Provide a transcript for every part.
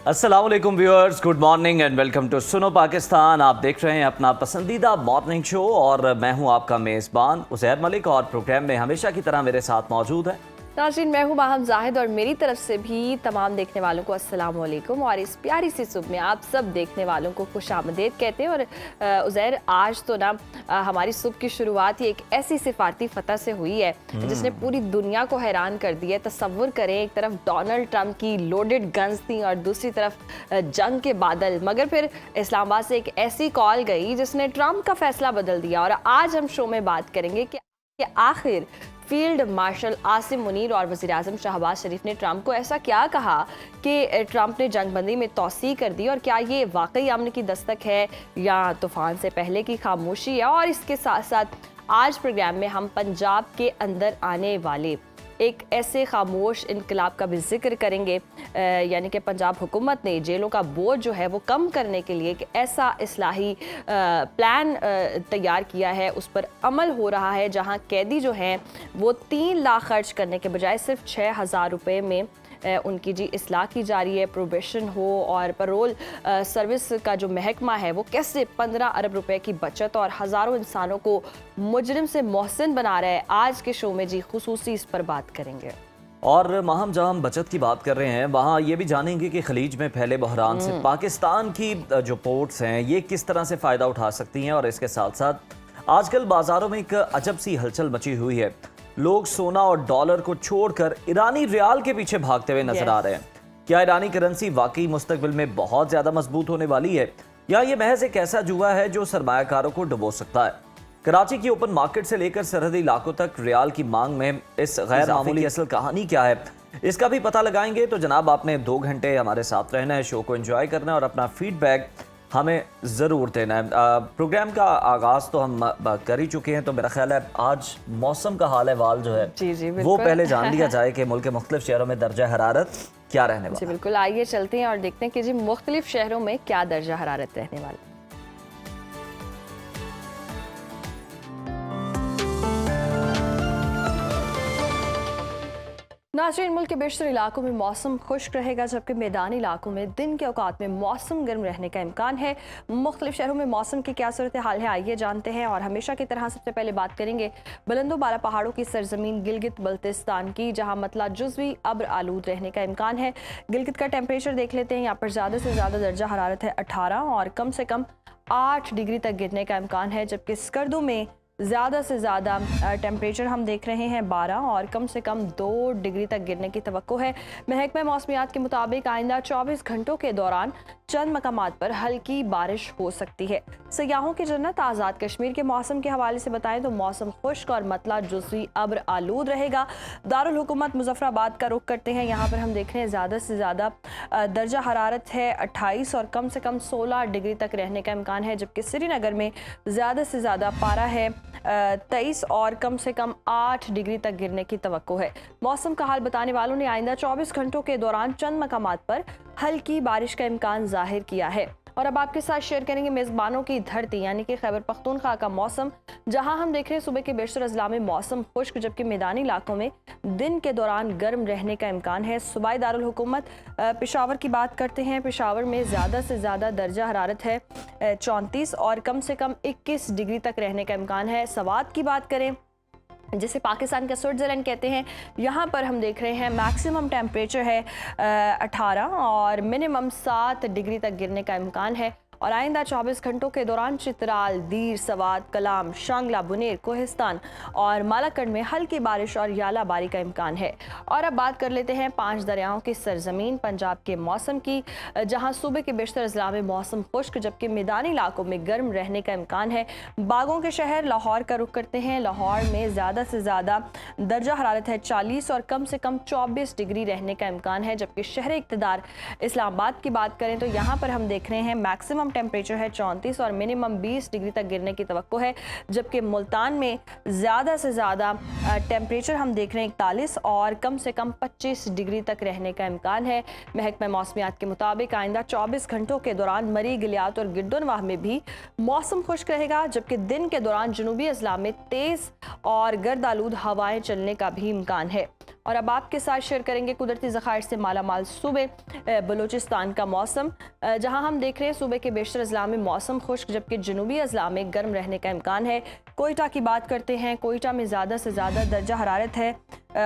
अस्सलाम वालेकुम viewers, good morning and welcome to Suno Pakistan. आप देख रहे हैं अपना पसंदीदा मॉर्निंग शो और मैं हूं आपका मेज़बान उज़ैर मलिक और प्रोग्राम में हमेशा की तरह मेरे साथ मौजूद है नाज़रीन, मैं हूँ माहम जाहिद और मेरी तरफ से भी तमाम देखने वालों को अस्सलाम वालेकुम। और इस प्यारी सी सुबह में आप सब देखने वालों को खुशामदीद कहते हैं। और उज़ैर, आज तो ना हमारी सुबह की शुरुआत ही एक ऐसी सिफारती फतह से हुई है जिसने पूरी दुनिया को हैरान कर दिया है। तसव्वुर करें, एक तरफ डोनाल्ड ट्रंप की लोडेड गन्स थी और दूसरी तरफ जंग के बादल, मगर फिर इस्लामाबाद से एक ऐसी कॉल गई जिसने ट्रंप का फैसला बदल दिया। और आज हम शो में बात करेंगे कि आखिर फील्ड मार्शल आसिम मुनीर और वज़ीर-ए-आज़म शहबाज शरीफ ने ट्रंप को ऐसा क्या कहा कि ट्रंप ने जंगबंदी में तौसीह कर दी, और क्या ये वाकई अमन की दस्तक है या तूफान से पहले की खामोशी है। और इसके साथ साथ आज प्रोग्राम में हम पंजाब के अंदर आने वाले एक ऐसे खामोश इनकलाब का भी जिक्र करेंगे, यानी कि पंजाब हुकूमत ने जेलों का बोझ जो है वो कम करने के लिए एक ऐसा इस्लाही प्लान तैयार किया है, उस पर अमल हो रहा है, जहां कैदी जो हैं वो 3 लाख खर्च करने के बजाय सिर्फ 6,000 रुपये में उनकी जी इस्लाह की जा रही है। प्रोबेशन हो और पैरोल सर्विस का जो महकमा है वो कैसे 15 अरब रुपए की बचत और हज़ारों इंसानों को मुजरिम से मोहसिन बना रहा है। आज के शो में जी खुसूसी इस पर बात करेंगे। और माहम, जहां हम बचत की बात कर रहे हैं वहां ये भी जानेंगे कि खलीज में फैले बहरान से पाकिस्तान की जो पोर्ट्स हैं ये किस तरह से फ़ायदा उठा सकती हैं। और इसके साथ साथ आजकल बाज़ारों में एक अजब सी हलचल मची हुई है। लोग सोना और डॉलर को छोड़कर ईरानी रियाल के पीछे भागते हुए नजर आ रहे हैं। क्या ईरानी करेंसी वाकई मुस्तकबिल में बहुत ज्यादा मजबूत होने वाली है, या ये महज एक ऐसा जुआ है जो सरमायाकारों को डुबो सकता है। कराची की ओपन मार्केट से लेकर सरहदी इलाकों तक रियाल की मांग में इस गैर मामूली असल कहानी क्या है, इसका भी पता लगाएंगे। तो जनाब, आपने 2 घंटे हमारे साथ रहना है, शो को एंजॉय करना है और अपना फीडबैक हमें ज़रूर देना है। प्रोग्राम का आगाज़ तो हम कर ही चुके हैं, तो मेरा ख्याल है आज मौसम का हाल वाल जो है जी वो पहले जान लिया जाए कि मुल्क के मुख्तलिफ शहरों में दर्जा हरारत क्या रहने वाला। जी बिल्कुल, आइए चलते हैं और देखते हैं कि जी मुख्तलिफ शहरों में क्या दर्जा हरारत रहने वाला। नाज़रीन, मुल्क के बेशतर इलाकों में मौसम खुश्क रहेगा, जबकि मैदानी इलाकों में दिन के औकात में मौसम गर्म रहने का इम्कान है। मुख्तलिफ शहरों में मौसम की क्या सूरत हाल है, आइए जानते हैं। और हमेशा की तरह सबसे पहले बात करेंगे बुलंदो बाला पहाड़ों की सरजमीन गिलगित बल्तिस्तान की, जहाँ मतला जुज़वी अब्र आलूद रहने का इम्कान है। गिलगित का टेम्परेचर देख लेते हैं। यहाँ पर ज़्यादा से ज़्यादा दर्जा हरारत है 18 और कम से कम 8 डिग्री तक गिरने का इम्कान है, जबकि स्कर्दू में ज़्यादा से ज़्यादा टेम्परेचर हम देख रहे हैं 12 और कम से कम 2 डिग्री तक गिरने की तवक्को है। महकमा मौसमियात के मुताबिक आइंदा 24 घंटों के दौरान चंद मकामात पर हल्की बारिश हो सकती है। सयाहों की जन्नत आज़ाद कश्मीर के मौसम के हवाले से बताएं तो मौसम खुश्क और मतला जुज़वी अब्र आलूद रहेगा। दारुल हुकूमत मुजफ्फराबाद का रुख करते हैं। यहाँ पर हम देख रहे हैं ज़्यादा से ज़्यादा दर्जा हरारत है 28 और कम से कम 16 डिग्री तक रहने का इम्कान है, जबकि श्रीनगर में ज़्यादा से ज़्यादा पारा है 23 और कम से कम 8 डिग्री तक गिरने की तवक्को है। मौसम का हाल बताने वालों ने आइंदा 24 घंटों के दौरान चंद मकामात पर हल्की बारिश का इम्कान जाहिर किया है। और अब आपके साथ शेयर करेंगे मेज़बानों की धरती यानी कि खैबर पख्तूनख्वा का मौसम, जहां हम देख रहे हैं सुबह के बेशतर अजला में मौसम खुश्क, जबकि मैदानी इलाकों में दिन के दौरान गर्म रहने का इम्कान है। सूबाई दारुल हुकूमत पेशावर की बात करते हैं। पेशावर में ज़्यादा से ज़्यादा दर्जा हरारत है 34 और कम से कम 21 डिग्री तक रहने का इम्कान है। सवात की बात करें, जिसे पाकिस्तान का स्विट्ज़रलैंड कहते हैं, यहाँ पर हम देख रहे हैं मैक्सिमम टेम्परेचर है 18 और मिनिमम 7 डिग्री तक गिरने का इम्कान है। और आइंदा 24 घंटों के दौरान चित्राल, दीर, सवात, कलाम, शांगला, बुनेर, कोहिस्तान और मालाकंड में हल्की बारिश और यालाबारी का इम्कान है। और अब बात कर लेते हैं 5 दरियाओं की सरजमीन पंजाब के मौसम की, जहां सुबह के बेशतर अजला में मौसम खुश्क, जबकि मैदानी इलाकों में गर्म रहने का इम्कान है। बागों के शहर लाहौर का रुख करते हैं। लाहौर में ज़्यादा से ज़्यादा दर्जा हरारत है 40 और कम से कम 24 डिग्री रहने का इम्कान है, जबकि शहर इक़्तिदार इस्लामाबाद की बात करें तो यहाँ पर हम देख रहे हैं मैक्सिमम टेम्परेचर है 34 और मिनिमम 20 डिग्री तक गिरने की तवक्को है, जबकि मुल्तान में ज़्यादा से ज़्यादा टेम्परेचर हम देख रहे हैं 41 और कम से कम 25 डिग्री तक रहने का इम्कान है। महकमा मौसमियात के मुताबिक आइंदा 24 घंटों के दौरान मरी, गिलियात और गिरदोनवाह में भी मौसम खुश्क रहेगा, जबकि दिन के दौरान जनूबी अजला में तेज़ और गर्द आलूद हवाएं चलने का भी इम्कान है। और अब आपके साथ शेयर करेंगे कुदरती ज़खायर से मालामाल सूबे बलूचिस्तान का मौसम, जहां हम देख रहे हैं सूबे के बेशतर अजला में मौसम खुश्क, जबकि जनूबी अजला में गर्म रहने का इम्कान है। कोयटा की बात करते हैं, कोयटा में ज़्यादा से ज़्यादा दर्जा हरारत है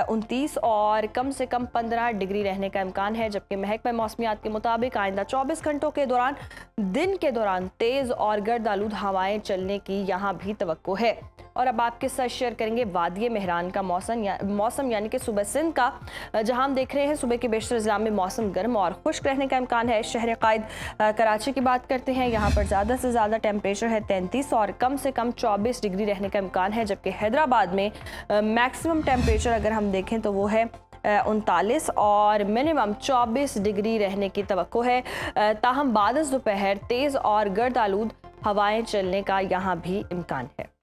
29 और कम से कम 15 डिग्री रहने का इम्कान है, जबकि महकमा मौसमियात के मुताबिक आइंदा 24 घंटों के दौरान दिन के दौरान तेज़ और गर्द आलूद हवाएं चलने की यहाँ भी तवक्को है। और अब आपके साथ शेयर करेंगे वादिये मेहरान का मौसम यानी कि सूबे सिंध का, जहां हम देख रहे हैं सूबे के बेशतर अजला में मौसम गर्म और खुश्क रहने का इम्कान है। शहर कायद कराची की बात करते हैं, यहाँ पर ज़्यादा से ज़्यादा टेम्परेचर है 33 और कम से कम 24 डिग्री रहने का इम्कान है, जबकि हैदराबाद में मैक्सिमम टेम्परेचर अगर हम देखें तो वो है 39 और मिनिमम 24 डिग्री रहने की तवक्को है। ताहम बाद दोपहर तेज़ और गर्द आलूद हवाएं चलने का यहाँ भी इम्कान है।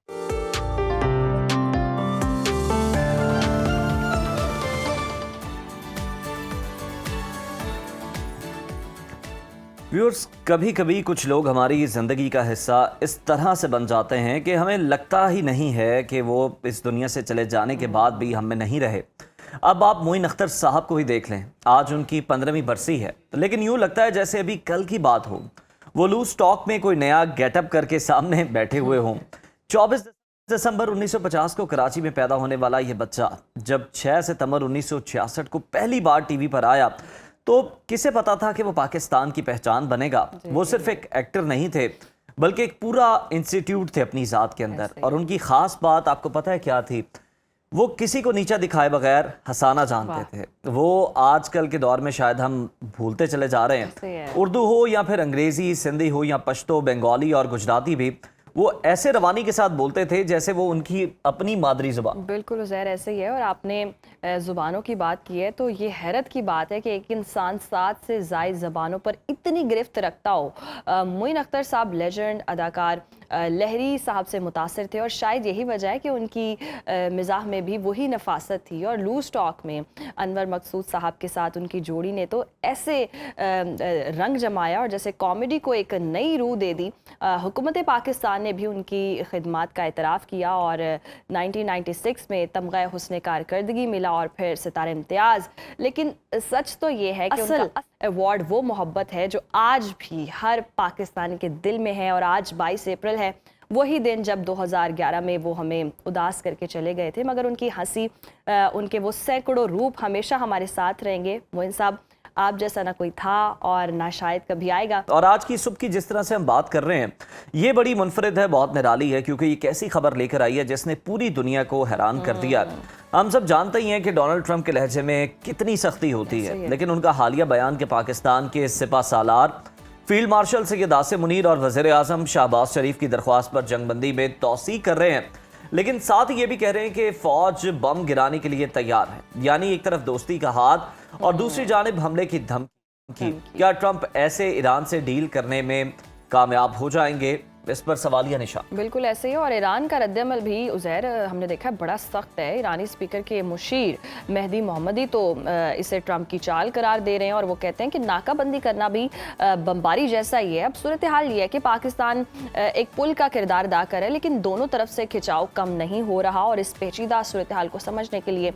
व्यूअर्स, कभी कभी कुछ लोग हमारी ज़िंदगी का हिस्सा इस तरह से बन जाते हैं कि हमें लगता ही नहीं है कि वो इस दुनिया से चले जाने के बाद भी हम में नहीं रहे। अब आप मोइन अख्तर साहब को ही देख लें, आज उनकी 15वीं बरसी है, लेकिन यूँ लगता है जैसे अभी कल की बात हो। वो लूज टॉक में कोई नया गेटअप करके सामने बैठे हुए हों। 24 दिसंबर 1950 को कराची में पैदा होने वाला ये बच्चा जब 6 सितंबर 1966 को पहली बार टीवी पर आया तो किसे पता था कि वो पाकिस्तान की पहचान बनेगा। वो सिर्फ एक एक्टर नहीं थे, बल्कि एक पूरा इंस्टीट्यूट थे अपनी ज़ात के अंदर। और उनकी ख़ास बात आपको पता है क्या थी? वो किसी को नीचा दिखाए बगैर हंसाना जानते थे। वो आजकल के दौर में शायद हम भूलते चले जा रहे हैं। उर्दू हो या फिर अंग्रेज़ी, सिंधी हो या पश्तो, बंगाली और गुजराती भी, वो ऐसे रवानी के साथ बोलते थे जैसे वो उनकी अपनी मादरी ज़ुबान। बिल्कुल उज़ैर, ऐसे ही है। और आपने ज़ुबानों की बात की है तो ये हैरत की बात है कि एक इंसान 7 से ज़ायद ज़बानों पर इतनी गिरफ्त रखता हो। मोइन अख्तर साहब लेजेंड अदाकार लहरी साहब से मुतासिर थे और शायद यही वजह है कि उनकी मिजाह में भी वही नफासत थी। और लूज टॉक में अनवर मकसूद साहब के साथ उनकी जोड़ी ने तो ऐसे रंग जमाया और जैसे कॉमेडी को एक नई रूह दे दी। हुकूमत पाकिस्तान ने भी उनकी खिदमात का एतराफ़ किया और 1996 में तमग़ा हुस्न कारकर्दगी मिला और फिर सितारे इम्तियाज़। लेकिन सच तो ये है कि उनका अवार्ड वो मोहब्बत है जो आज भी हर पाकिस्तानी के दिल में है। और आज 22 अप्रैल है, वही दिन जब 2011 में वो हमें उदास करके चले गए थे, मगर उनकी हंसी, उनके वो सैकड़ों रूप हमेशा हमारे साथ रहेंगे। मोइन साहब, आप जैसा ना कोई था और ना शायद कभी आएगा। और आज की सुबह की जिस तरह से हम बात कर रहे हैं, ये बड़ी मुनफरिद है, बहुत निराली है, क्योंकि ये कैसी खबर लेकर आई है जिसने पूरी दुनिया को हैरान कर दिया। हम सब जानते ही हैं कि डोनाल्ड ट्रंप के लहजे में कितनी सख्ती होती है, लेकिन उनका हालिया बयान के पाकिस्तान के सिपा सालार फील्ड मार्शल सैयद आसिम मुनीर और वज़ीर आज़म शहबाज शरीफ की दरख्वास्त पर जंगबंदी में तौसीक़ कर रहे हैं, लेकिन साथ ही ये भी कह रहे हैं कि फौज बम गिराने के लिए तैयार है। यानी एक तरफ दोस्ती का हाथ और दूसरी जानिब हमले की धमकी। क्या ट्रंप ऐसे ईरान से डील करने में कामयाब हो जाएंगे? इस पर सवालिया निशान। बिल्कुल ऐसे ही। और ईरान का रद्दअमल भी उज़ैर हमने देखा है बड़ा सख्त है। ईरानी स्पीकर के मुशीर मेहदी मोहम्मदी तो इसे ट्रंप की चाल करार दे रहे हैं और वो कहते हैं कि नाकाबंदी करना भी बमबारी जैसा ही है। अब सूरत हाल ये है कि पाकिस्तान एक पुल का किरदार अदा करे, लेकिन दोनों तरफ से खिंचाव कम नहीं हो रहा। और इस पेचीदा सूरत हाल को समझने के लिए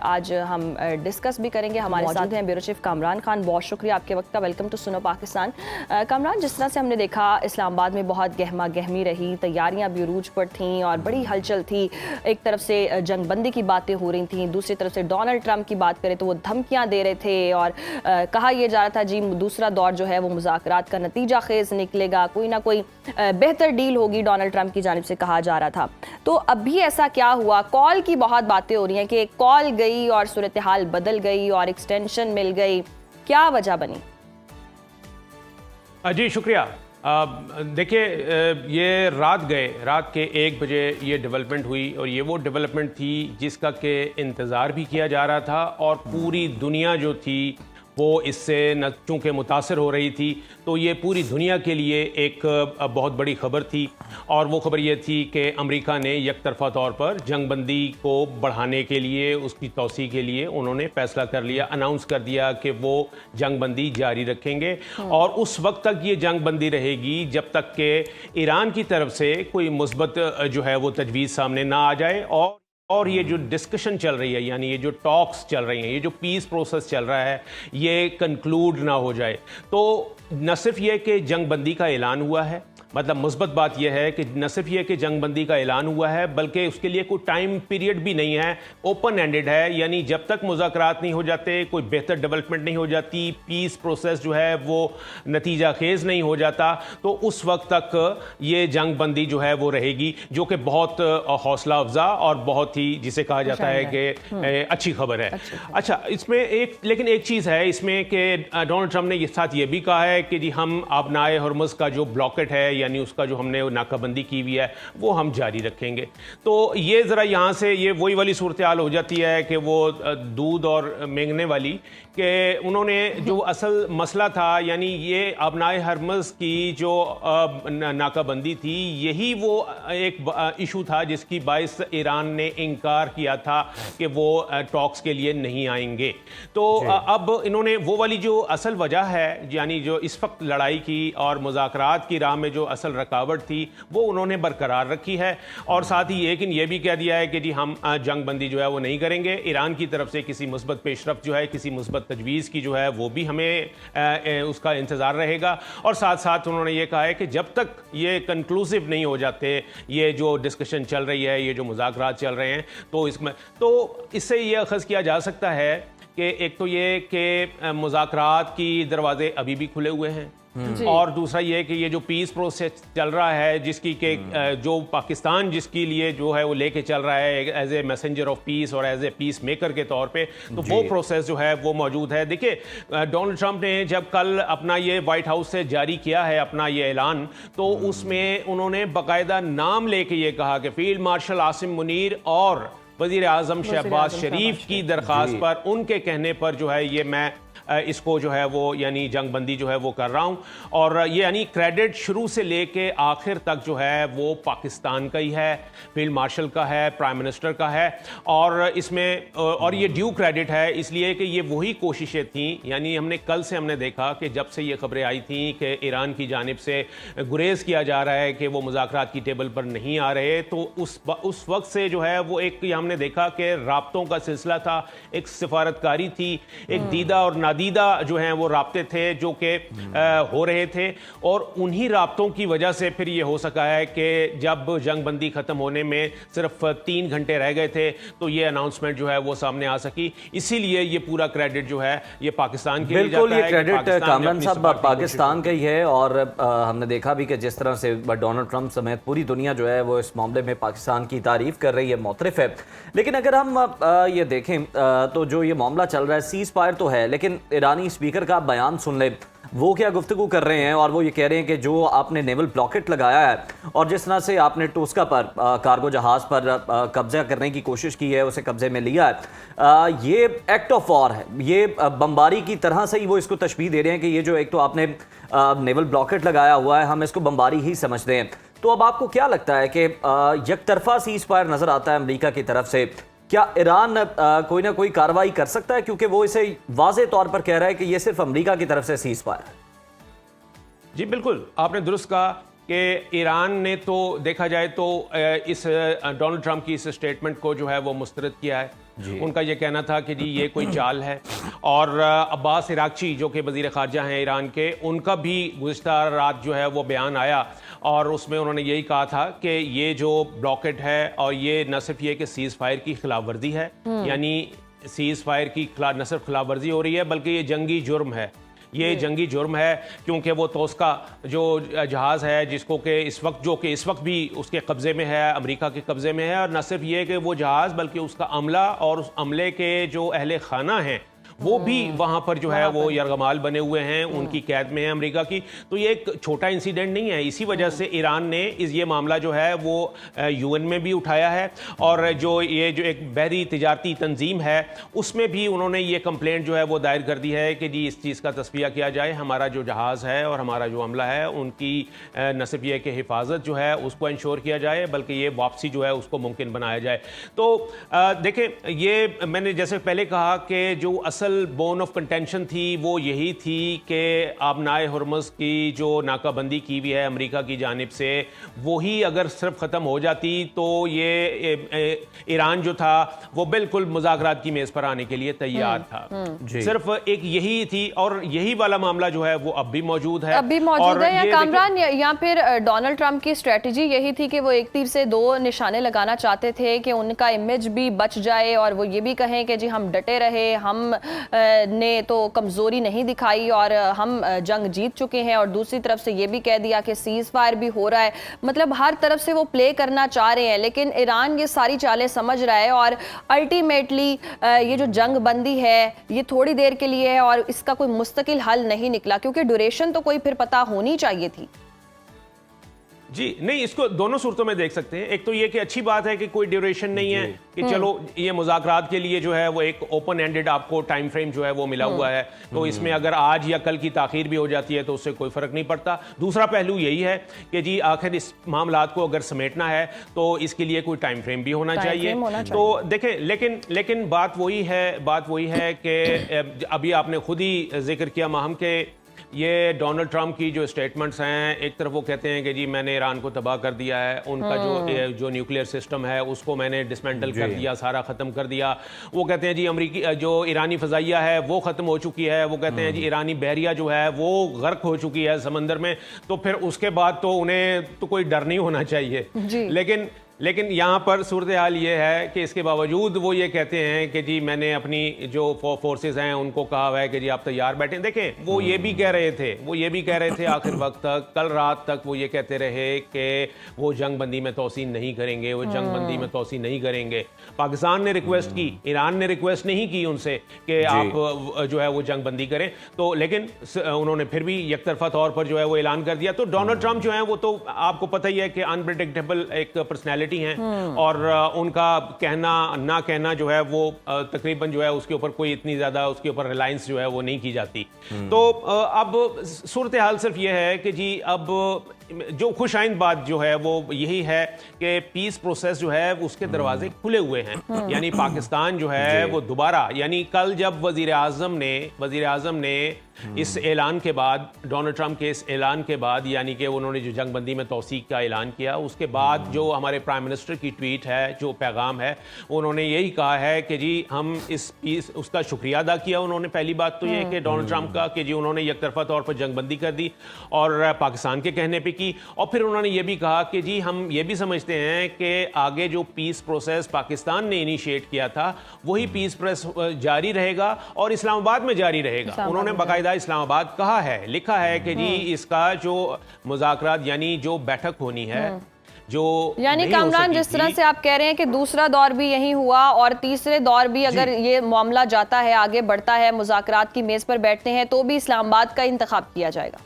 आज हम डिस्कस भी करेंगे। हमारे साथ हैं ब्यूरो चीफ कामरान खान। बहुत शुक्रिया आपके वक्त का। Welcome to Suno Pakistan. कामरान, जिस तरह से हमने देखा इस्लामाबाद में बहुत गहमा गहमी रही, तैयारियां भी अरूज पर थीं और बड़ी हलचल थी। एक तरफ से जंगबंदी की बातें हो रही थीं, दूसरी तरफ से डोनाल्ड ट्रंप की बात करें तो वो धमकियां दे रहे थे और कहा यह जा रहा था जी दूसरा दौर जो है वो मुज़ाकरात का नतीजा खेज निकलेगा, कोई ना कोई बेहतर डील होगी, डोनाल्ड ट्रंप की जानिब से कहा जा रहा था। तो अब भी ऐसा क्या हुआ? कॉल की बहुत बातें हो रही हैं कि कॉल गई और सूरत हाल बदल गई और एक्सटेंशन मिल गई, क्या वजह बनी? जी शुक्रिया। देखिए, ये रात के 1 बजे ये डेवलपमेंट हुई और ये वो डेवलपमेंट थी जिसका के इंतज़ार भी किया जा रहा था और पूरी दुनिया जो थी वो इससे न चूँकि मुतासर हो रही थी, तो ये पूरी दुनिया के लिए एक बहुत बड़ी खबर थी। और वो खबर ये थी कि अमेरिका ने यकतरफ़ा तौर पर जंगबंदी को बढ़ाने के लिए, उसकी तौसी के लिए उन्होंने फ़ैसला कर लिया, अनाउंस कर दिया कि वो जंगबंदी जारी रखेंगे और उस वक्त तक ये जंगबंदी रहेगी जब तक कि ईरान की तरफ से कोई मुस्बत जो है वो तजवीज़ सामने ना आ जाए और ये जो डिस्कशन चल रही है, यानी ये जो टॉक्स चल रही हैं, ये जो पीस प्रोसेस चल रहा है, ये कंक्लूड ना हो जाए। तो न सिर्फ ये कि जंग बंदी का ऐलान हुआ है, मतलब मुस्बत बात यह है कि न सिर्फ ये कि जंग बंदी का ऐलान हुआ है, बल्कि उसके लिए कोई टाइम पीरियड भी नहीं है, ओपन एंडेड है, यानी जब तक मुज़ाकरात नहीं हो जाते, कोई बेहतर डेवलपमेंट नहीं हो जाती, पीस प्रोसेस जो है वो नतीजा खेज नहीं हो जाता, तो उस वक्त तक ये जंग बंदी जो है वो रहेगी, जो कि बहुत हौसला अफजा और बहुत ही जिसे कहा जाता है कि अच्छी खबर है। अच्छा, इसमें लेकिन एक चीज़ है इसमें कि डोनाल्ड ट्रंप ने साथ ये भी कहा है कि जी हम आबनाए हरमुज़ का जो ब्लॉकेट है, यानी उसका जो हमने नाकाबंदी की हुई है, वो हम जारी रखेंगे। तो ये ज़रा यहाँ से ये वही वाली सूरत हाल हो जाती है कि वो दूध और मेंगने वाली, कि उन्होंने जो असल मसला था, यानी ये आबनाए हरमुज़ की जो नाकाबंदी थी, यही वो एक इशू था जिसकी बाइस ईरान ने इनकार किया था कि वो टॉक्स के लिए नहीं आएंगे। तो अब इन्होंने वो वाली जो असल वजह है, यानी जो इस वक्त लड़ाई की और मुज़ाकरात की राह में जो असल रुकावट थी, वो उन्होंने बरकरार रखी है। और साथ ही लेकिन ये भी कह दिया है कि जी हम जंग बंदी जो है वो नहीं करेंगे। ईरान की तरफ से किसी मुस्बत पेशरफ्त जो है, किसी मुस्बत तजवीज़ की जो है, वो भी हमें उसका इंतज़ार रहेगा। और साथ साथ उन्होंने ये कहा है कि जब तक ये कंक्लूसिव नहीं हो जाते, ये जो डिस्कशन चल रही है, ये जो मुज़ाकरात चल रहे हैं, तो इससे ये अखज़ किया जा सकता है कि एक तो ये कि मुज़ाकरात की दरवाजे अभी भी खुले हुए हैं, और दूसरा ये कि ये जो पीस प्रोसेस चल रहा है, जिसकी के जो पाकिस्तान जिसके लिए जो है वो लेके चल रहा है as a messenger of peace और एज ए पीस मेकर के तौर पे, तो वो प्रोसेस जो है वो मौजूद है। देखिए, डोनाल्ड ट्रंप ने जब कल अपना ये वाइट हाउस से जारी किया है अपना ये ऐलान, तो उसमें उन्होंने बाकायदा नाम लेके ये कहा कि फील्ड मार्शल आसिम मुनीर और वज़ीर आज़म शहबाज शरीफ की दरख्वास्त पर, उनके कहने पर जो है ये मैं इसको जो है वो यानी जंग बंदी जो है वो कर रहा हूं। और ये यानी क्रेडिट शुरू से लेके आखिर तक जो है वो पाकिस्तान का ही है, फील्ड मार्शल का है, प्राइम मिनिस्टर का है। और इसमें और ये ड्यू क्रेडिट है, इसलिए कि ये वही कोशिशें थी, यानी कल से हमने देखा कि जब से ये खबरें आई थी कि ईरान की जानिब से गुरेज किया जा रहा है कि वो मुज़ाकरात की टेबल पर नहीं आ रहे, तो उस वक्त से जो है वो एक हमने देखा कि राब्तों का सिलसिला था, एक सिफारतकारी थी, एक दीदा और नादीदा जो हैं वो राब्ते थे जो कि हो रहे थे। और उन्हीं राब्तों की वजह से फिर ये हो सका है कि जब जंग बंदी ख़त्म होने में सिर्फ 3 घंटे रह गए थे, तो ये अनाउंसमेंट जो है वो सामने आ सकी। इसीलिए ये पूरा क्रेडिट जो है ये पाकिस्तान के लिए जाता है। बिल्कुल, ये क्रेडिट कामरान साहब पाकिस्तान का ही है। और हमने देखा भी कि जिस तरह से डोनाल्ड ट्रंप समेत पूरी दुनिया जो है वो इस मामले में पाकिस्तान की तारीफ कर रही है, मोतरफ है। लेकिन अगर हम ये देखें तो जो ये मामला चल रहा है, सीज़ फायर तो है, लेकिन ईरानी स्पीकर का बयान सुन ले, वो क्या गुफ्तगू कर रहे हैं। और वो ये कह रहे हैं कि जो आपने नेवल ब्लॉकेट लगाया है और जिस तरह से आपने टोस्का पर कार्गो जहाज़ पर कब्जा करने की कोशिश की है, उसे कब्जे में लिया है, ये एक्ट ऑफ वॉर है, ये बमबारी की तरह से ही वो इसको तशबीह दे रहे हैं कि ये जो एक तो आपने नेवल ब्लॉकेट लगाया हुआ है, हम इसको बमबारी ही समझते हैं। तो अब आपको क्या लगता है कि यकतरफा सीज़ फायर नज़र आता है अमरीका की तरफ से, क्या ईरान कोई ना कोई कार्रवाई कर सकता है? क्योंकि वो इसे वाज़े तौर पर कह रहा है कि ये सिर्फ अमेरिका की तरफ से सीज़ फायर है। जी बिल्कुल, आपने दुरुस्त कहा कि ईरान ने तो देखा जाए तो इस डोनाल्ड ट्रंप की इस स्टेटमेंट को जो है वो मुस्तरद किया है। उनका ये कहना था कि जी ये कोई चाल है। और अब्बास इराक्ची जो कि वज़ीर ख़ारजा हैं ईरान के, उनका भी गुज़िश्ता रात जो है वो बयान आया और उसमें उन्होंने यही कहा था कि ये जो ब्लॉकेट है और ये न सिर्फ ये कि सीज़ फायर की खिलाफ वर्जी है, यानी सीज़ फायर की न सिर्फ खिलाफ वर्जी हो रही है बल्कि ये जंगी जुर्म है। ये जंगी जुर्म है क्योंकि वो तोस्का जो जहाज़ है जिसको कि इस वक्त भी उसके कब्ज़े में है, अमेरिका के कब्ज़े में है। और न सिर्फ ये कि वो जहाज़ बल्कि उसका अमला और उस अमले के जो अहले खाना हैं वो भी वहाँ पर जो है वो यरगमाल बने हुए हैं, उनकी कैद में है अमेरिका की। तो ये एक छोटा इंसिडेंट नहीं है। इसी वजह से ईरान ने ये मामला जो है वो यूएन में भी उठाया है और जो एक बहरी तिजारती तंजीम है उसमें भी उन्होंने ये कंप्लेंट जो है वो दायर कर दी है कि जी इस चीज़ का तस्फिया किया जाए, हमारा जो जहाज़ है और हमारा जो अमला है उनकी न सिर्फ ये कि हिफाजत जो है उसको इंश्योर किया जाए बल्कि ये वापसी जो है उसको मुमकिन बनाया जाए। तो देखें, ये मैंने जैसे पहले कहा कि जो असल असल बोन ऑफ कंटेंशन थी वो यही थी कि आबनाए हुर्मुज़ की जो नाकाबंदी की हुई है अमेरिका की जानिब से, वही अगर सिर्फ ख़त्म हो जाती तो ये ईरान जो था वो बिल्कुल मुज़ाकरात की मेज़ पर आने के लिए तैयार था। सिर्फ एक यही थी और यही वाला मामला जो है वो अब भी मौजूद है। या कामरान, या फिर डोनाल्ड ट्रंप की स्ट्रेटजी यही थी कि वो एक तीर से दो निशाने लगाना चाहते थे कि उनका इमेज भी बच जाए और वो ये भी कहें कि जी हम डटे रहे, हम ने तो कमज़ोरी नहीं दिखाई और हम जंग जीत चुके हैं, और दूसरी तरफ से ये भी कह दिया कि सीज़ फायर भी हो रहा है। मतलब हर तरफ से वो प्ले करना चाह रहे हैं, लेकिन ईरान ये सारी चालें समझ रहा है और अल्टीमेटली ये जो जंग बंदी है ये थोड़ी देर के लिए है और इसका कोई मुस्तकिल हल नहीं निकला, क्योंकि ड्यूरेशन तो कोई फिर पता होनी चाहिए थी। जी नहीं, इसको दोनों सूरतों में देख सकते हैं। एक तो ये कि अच्छी बात है कि कोई ड्यूरेशन नहीं है कि चलो ये मुज़ाकरात के लिए जो है वो एक ओपन एंडेड आपको टाइम फ्रेम जो है वो मिला हुआ है, तो इसमें अगर आज या कल की ताखीर भी हो जाती है तो उससे कोई फ़र्क नहीं पड़ता। दूसरा पहलू यही है कि जी आखिर इस मामलात को अगर समेटना है तो इसके लिए कोई टाइम फ्रेम भी होना चाहिए। तो देखें, लेकिन बात वही है कि अभी आपने खुद ही जिक्र किया माहम के ये डोनाल्ड ट्रंप की जो स्टेटमेंट्स हैं, एक तरफ वो कहते हैं कि जी मैंने ईरान को तबाह कर दिया है, उनका जो न्यूक्लियर सिस्टम है उसको मैंने डिसमेंटल कर दिया, सारा ख़त्म कर दिया। वो कहते हैं जी अमेरिकी जो ईरानी फ़ज़ाइया है वो ख़त्म हो चुकी है। वो कहते हैं जी ईरानी बहरिया जो है वो गर्क हो चुकी है समंदर में। तो फिर उसके बाद तो उन्हें तो कोई डर नहीं होना चाहिए। लेकिन यहाँ पर सूरत हाल ये है कि इसके बावजूद वो ये कहते हैं कि जी मैंने अपनी जो फोर्सेस हैं उनको कहा हुआ है कि जी आप तैयार बैठें। देखें, वो ये भी कह रहे थे आखिर वक्त तक, कल रात तक वो ये कहते रहे कि वो जंग बंदी में तोसी नहीं करेंगे, पाकिस्तान ने रिक्वेस्ट की, ईरान ने रिक्वेस्ट नहीं की उनसे कि आप जो है वो जंग बंदी करें। तो लेकिन उन्होंने फिर भी एकतरफा तौर पर जो है वो ऐलान कर दिया। तो डोनाल्ड ट्रंप जो है वो तो आपको पता ही है कि अनप्रेडिक्टेबल एक पर्सनैलिटी हैं और उनका कहना ना कहना जो है वो तकरीबन जो है उसके ऊपर कोई इतनी ज्यादा उसके ऊपर रिलायंस जो है वो नहीं की जाती। तो अब सूरत हाल सिर्फ ये है कि जी अब जो खुशाइंद बात जो है वो यही है कि पीस प्रोसेस जो है उसके दरवाजे खुले हुए हैं। यानी पाकिस्तान जो है वो दोबारा, यानी कल जब वजीर आजम ने इस ऐलान के बाद, डोनाल्ड ट्रंप के इस ऐलान के बाद, यानी कि उन्होंने जो जंगबंदी में तौसीक का ऐलान किया, उसके बाद जो हमारे प्राइम मिनिस्टर की ट्वीट है, जो पैगाम है, उन्होंने यही कहा है कि जी हम उसका शुक्रिया अदा किया। उन्होंने पहली बात तो ये कि डोनाल्ड ट्रंप का कि जी उन्होंने एकतरफा तौर पर जंगबंदी कर दी और पाकिस्तान के कहने पर की, और फिर उन्होंने ये भी कहा कि जी हम ये भी समझते हैं कि आगे जो पीस प्रोसेस पाकिस्तान ने इनिशिएट किया था वही पीस प्रोसेस जारी रहेगा और इस्लामाबाद में जारी रहेगा। उन्होंने बाकायदा इस्लामाबाद कहा है, लिखा है कि जी इसका जो मुज़ाकरात यानी जो बैठक होनी है जो, यानी कामरान जिस तरह से आप कह रहे हैं कि दूसरा दौर भी यही हुआ और तीसरे दौर भी अगर ये मामला जाता है, आगे बढ़ता है, मुज़ाकरात की मेज पर बैठते हैं तो भी इस्लामाबाद का इंतखाब किया जाएगा।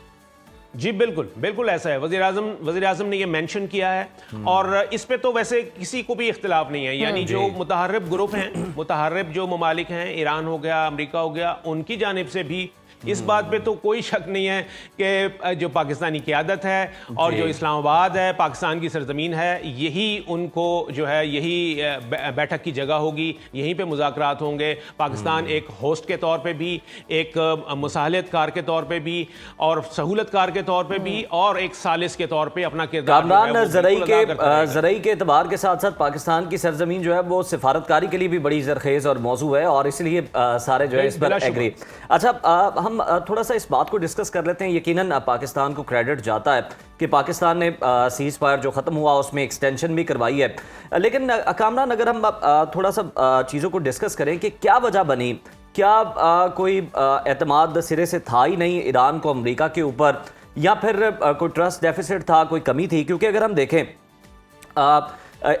जी बिल्कुल ऐसा है। वज़ीर आज़म ने ये मेंशन किया है और इस पे तो वैसे किसी को भी इख्तिलाफ नहीं है। यानी जो मुतहर्रिब ग्रुप हैं, मुतहर्रिब जो ममालिक हैं, ईरान हो गया, अमेरिका हो गया, उनकी जानिब से भी इस बात पे तो कोई शक नहीं है कि जो पाकिस्तानी क़यादत है और जो इस्लामाबाद है, पाकिस्तान की सरजमीन है, यही उनको जो है यही बैठक की जगह होगी, यहीं पे मुज़ाकरात होंगे। पाकिस्तान एक होस्ट के तौर पे भी, एक मुसाहलतकार के तौर पे भी और सहूलतकार के तौर पे भी और एक सालिस के तौर पे अपना किरदार ज़राई के एतबार के साथ साथ पाकिस्तान की सरजमीन जो है वो सिफारतकारी के लिए भी बड़ी ज़रखेज़ और मौजू है और इसलिए सारे जो है इस पर एग्री। अच्छा, हम थोड़ा सा इस बात को डिस्कस कर लेते हैं। यकीनन पाकिस्तान को क्रेडिट जाता है कि पाकिस्तान ने सीज़ फायर जो ख़त्म हुआ उसमें एक्सटेंशन भी करवाई है, लेकिन कामरान अगर हम थोड़ा सा चीज़ों को डिस्कस करें कि क्या वजह बनी, क्या कोई एतमाद सिरे से था ही नहीं ईरान को अमेरिका के ऊपर, या फिर कोई ट्रस्ट डेफिसिट था, कोई कमी थी? क्योंकि अगर हम देखें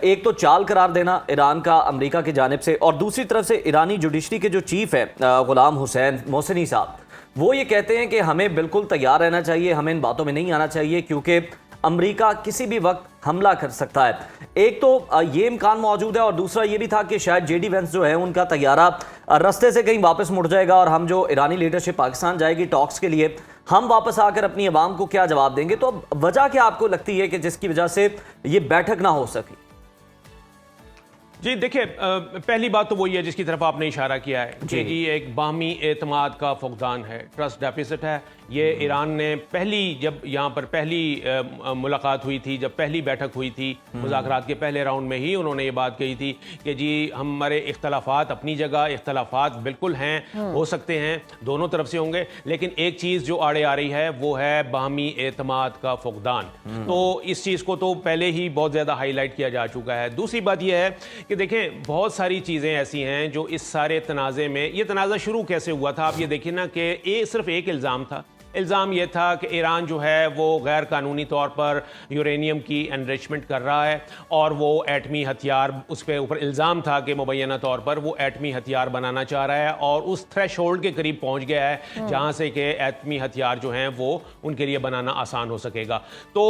एक तो चाल करार देना ईरान का अमेरिका की जानिब से, और दूसरी तरफ से ईरानी जुडिशरी के जो चीफ है गुलाम हुसैन मोहसिनी साहब, वो ये कहते हैं कि हमें बिल्कुल तैयार रहना चाहिए, हमें इन बातों में नहीं आना चाहिए क्योंकि अमेरिका किसी भी वक्त हमला कर सकता है। एक तो ये इम्कान मौजूद है और दूसरा ये भी था कि शायद जेडी वेंस जो है उनका तैयारा रास्ते से कहीं वापस मुड़ जाएगा और हम जो ईरानी लीडरशिप पाकिस्तान जाएगी टॉक्स के लिए, हम वापस आकर अपनी अवाम को क्या जवाब देंगे। तो वजह क्या आपको लगती है कि जिसकी वजह से ये बैठक ना हो सकी? जी देखिए, पहली बात तो वही है जिसकी तरफ आपने इशारा किया है कि जी एक बाहमी एतमाद का फुकदान है, ट्रस्ट डेफिसिट है। ये ईरान ने जब यहाँ पर पहली मुलाकात हुई थी, जब पहली बैठक हुई थी मुज़ाकरात के पहले राउंड में ही उन्होंने ये बात कही थी कि जी हमारे इख्तलाफात अपनी जगह, इख्तलाफात बिल्कुल हैं, हो सकते हैं, दोनों तरफ से होंगे, लेकिन एक चीज़ जो आड़े आ रही है वो है बाहमी एतमाद का फुकदान। तो इस चीज़ को तो पहले ही बहुत ज़्यादा हाईलाइट किया जा चुका है। दूसरी बात यह है कि देखें, बहुत सारी चीज़ें ऐसी हैं जो इस सारे तनाज़े में, ये तनाज़ा शुरू कैसे हुआ था आप ये देखिए ना कि सिर्फ एक इल्ज़ाम था। इल्ज़ाम यह था कि ईरान जो है वो गैर कानूनी तौर पर यूरेनियम की एनरिचमेंट कर रहा है और वो एटमी हथियार, उस पर ऊपर इल्ज़ाम था कि मुबैना तौर पर वो एटमी हथियार बनाना चाह रहा है और उस थ्रेशोल्ड के करीब पहुंच गया है जहां से कि एटमी हथियार जो हैं वो उनके लिए बनाना आसान हो सकेगा। तो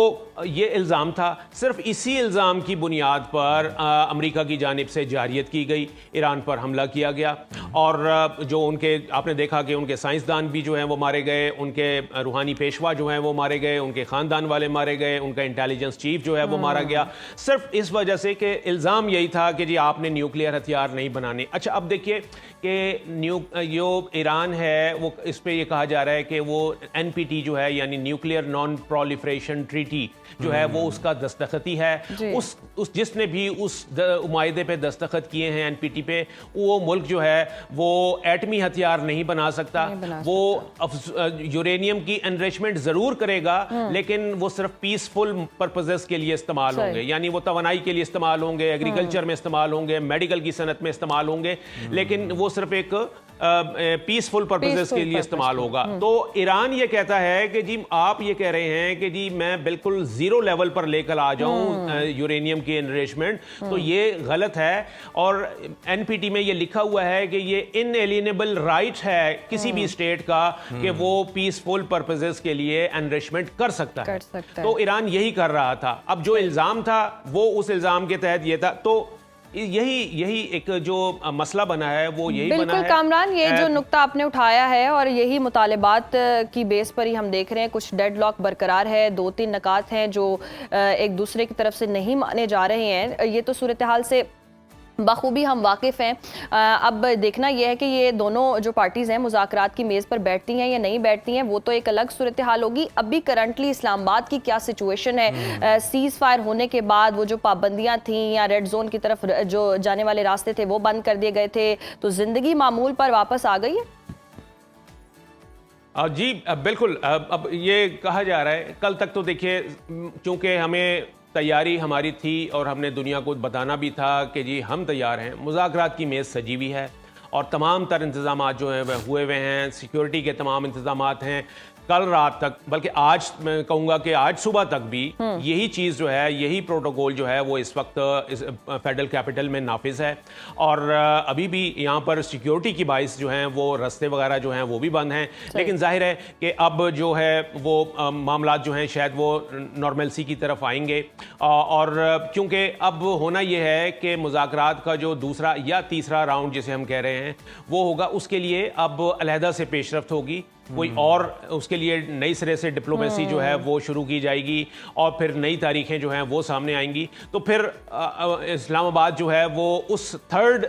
ये इल्ज़ाम था, सिर्फ इसी इल्ज़ाम की बुनियाद पर अमेरिका की जानिब से जारियत की गई, ईरान पर हमला किया गया और जो उनके, आपने देखा कि उनके साइंसदान भी जो हैं वो मारे गए, उनके रूहानी पेशवा जो हैं वो मारे गए, उनके ख़ानदान वाले मारे गए, उनका इंटेलिजेंस चीफ जो है वो मारा गया, सिर्फ इस वजह से कि इल्ज़ाम यही था कि जी आपने न्यूक्लियर हथियार नहीं बनाने। अच्छा, अब देखिए कि जो ईरान है वो, इस पे ये कहा जा रहा है कि वो NPT जो है यानी न्यूक्लियर नॉन प्रोलिफरेशन ट्रीटी जो है वो उसका दस्तखती है। उस जिसने भी उस मायदे पे दस्तखत किए हैं NPT पे, वो मुल्क जो है वो एटमी हथियार नहीं बना सकता। वो यूरेनियम की एनरिचमेंट जरूर करेगा लेकिन वो सिर्फ पीसफुल पर्पसेस के लिए इस्तेमाल होंगे, यानी वो तवानाई के लिए इस्तेमाल होंगे, एग्रीकल्चर में इस्तेमाल होंगे, मेडिकल की सनत में इस्तेमाल होंगे, लेकिन वो सिर्फ एक पीसफुल पर्पसेस के लिए इस्तेमाल होगा। तो ईरान ये कहता है कि जी आप ये कह रहे हैं कि जी मैं बिल्कुल जीरो लेवल पर लेकर आ जाऊं यूरेनियम की एनरिचमेंट, तो ये गलत है। और NPT में ये लिखा हुआ है कि ये इनएलिएनेबल राइट है किसी भी स्टेट का कि वो पीसफुल पर्पसेस के लिए एनरिचमेंट कर सकता है। तो ईरान यही कर रहा था। अब जो इल्जाम था वो उस इल्जाम के तहत ये था, तो यही एक जो मसला बना है वो यही बना है। बिल्कुल कामरान, ये जो नुक्ता आपने उठाया है और यही मुतालिबात की बेस पर ही हम देख रहे हैं, कुछ डेडलॉक बरकरार है, 2-3 नकात हैं जो एक दूसरे की तरफ से नहीं माने जा रहे हैं। ये तो सूरत हाल से बखूबी हम वाकिफ़ हैं। अब देखना यह है कि ये दोनों जो पार्टीज़ हैं मुज़ाकरात की मेज़ पर बैठती हैं या नहीं बैठती हैं, वो तो एक अलग सूरत हाल होगी। अभी करंटली इस्लामाबाद की क्या सिचुएशन है? सीज़ फायर होने के बाद वो जो पाबंदियां थीं या रेड जोन की तरफ जो जाने वाले रास्ते थे वो बंद कर दिए गए थे, तो ज़िंदगी मामूल पर वापस आ गई है? जी बिल्कुल। अब ये कहा जा रहा है, कल तक तो देखिए चूँकि हमें तैयारी हमारी थी और हमने दुनिया को बताना भी था कि जी हम तैयार हैं, मुज़ाकरात की मेज़ सजी हुई है और तमाम तर इंतज़ाम जो हैं वह हुए हुए हैं, सिक्योरिटी के तमाम इंतज़ाम हैं। कल रात तक, बल्कि आज मैं कहूँगा कि आज सुबह तक भी यही चीज़ जो है, यही प्रोटोकॉल जो है वो इस वक्त इस फेडरल कैपिटल में नाफिज है। और अभी भी यहाँ पर सिक्योरिटी की बाइस जो हैं वो रास्ते वगैरह जो हैं वो भी बंद हैं, लेकिन जाहिर है कि अब जो है वो मामलात जो हैं शायद वो नॉर्मलसी की तरफ आएंगे। और क्योंकि अब होना ये है कि मुज़ाकरात का जो दूसरा या तीसरा राउंड जिसे हम कह रहे हैं वो होगा, उसके लिए अब अलहदा से पेशरफ्त होगी, कोई और उसके लिए नई सिरे से डिप्लोमेसी जो है वो शुरू की जाएगी और फिर नई तारीखें जो हैं वो सामने आएंगी। तो फिर इस्लामाबाद जो है वो उस थर्ड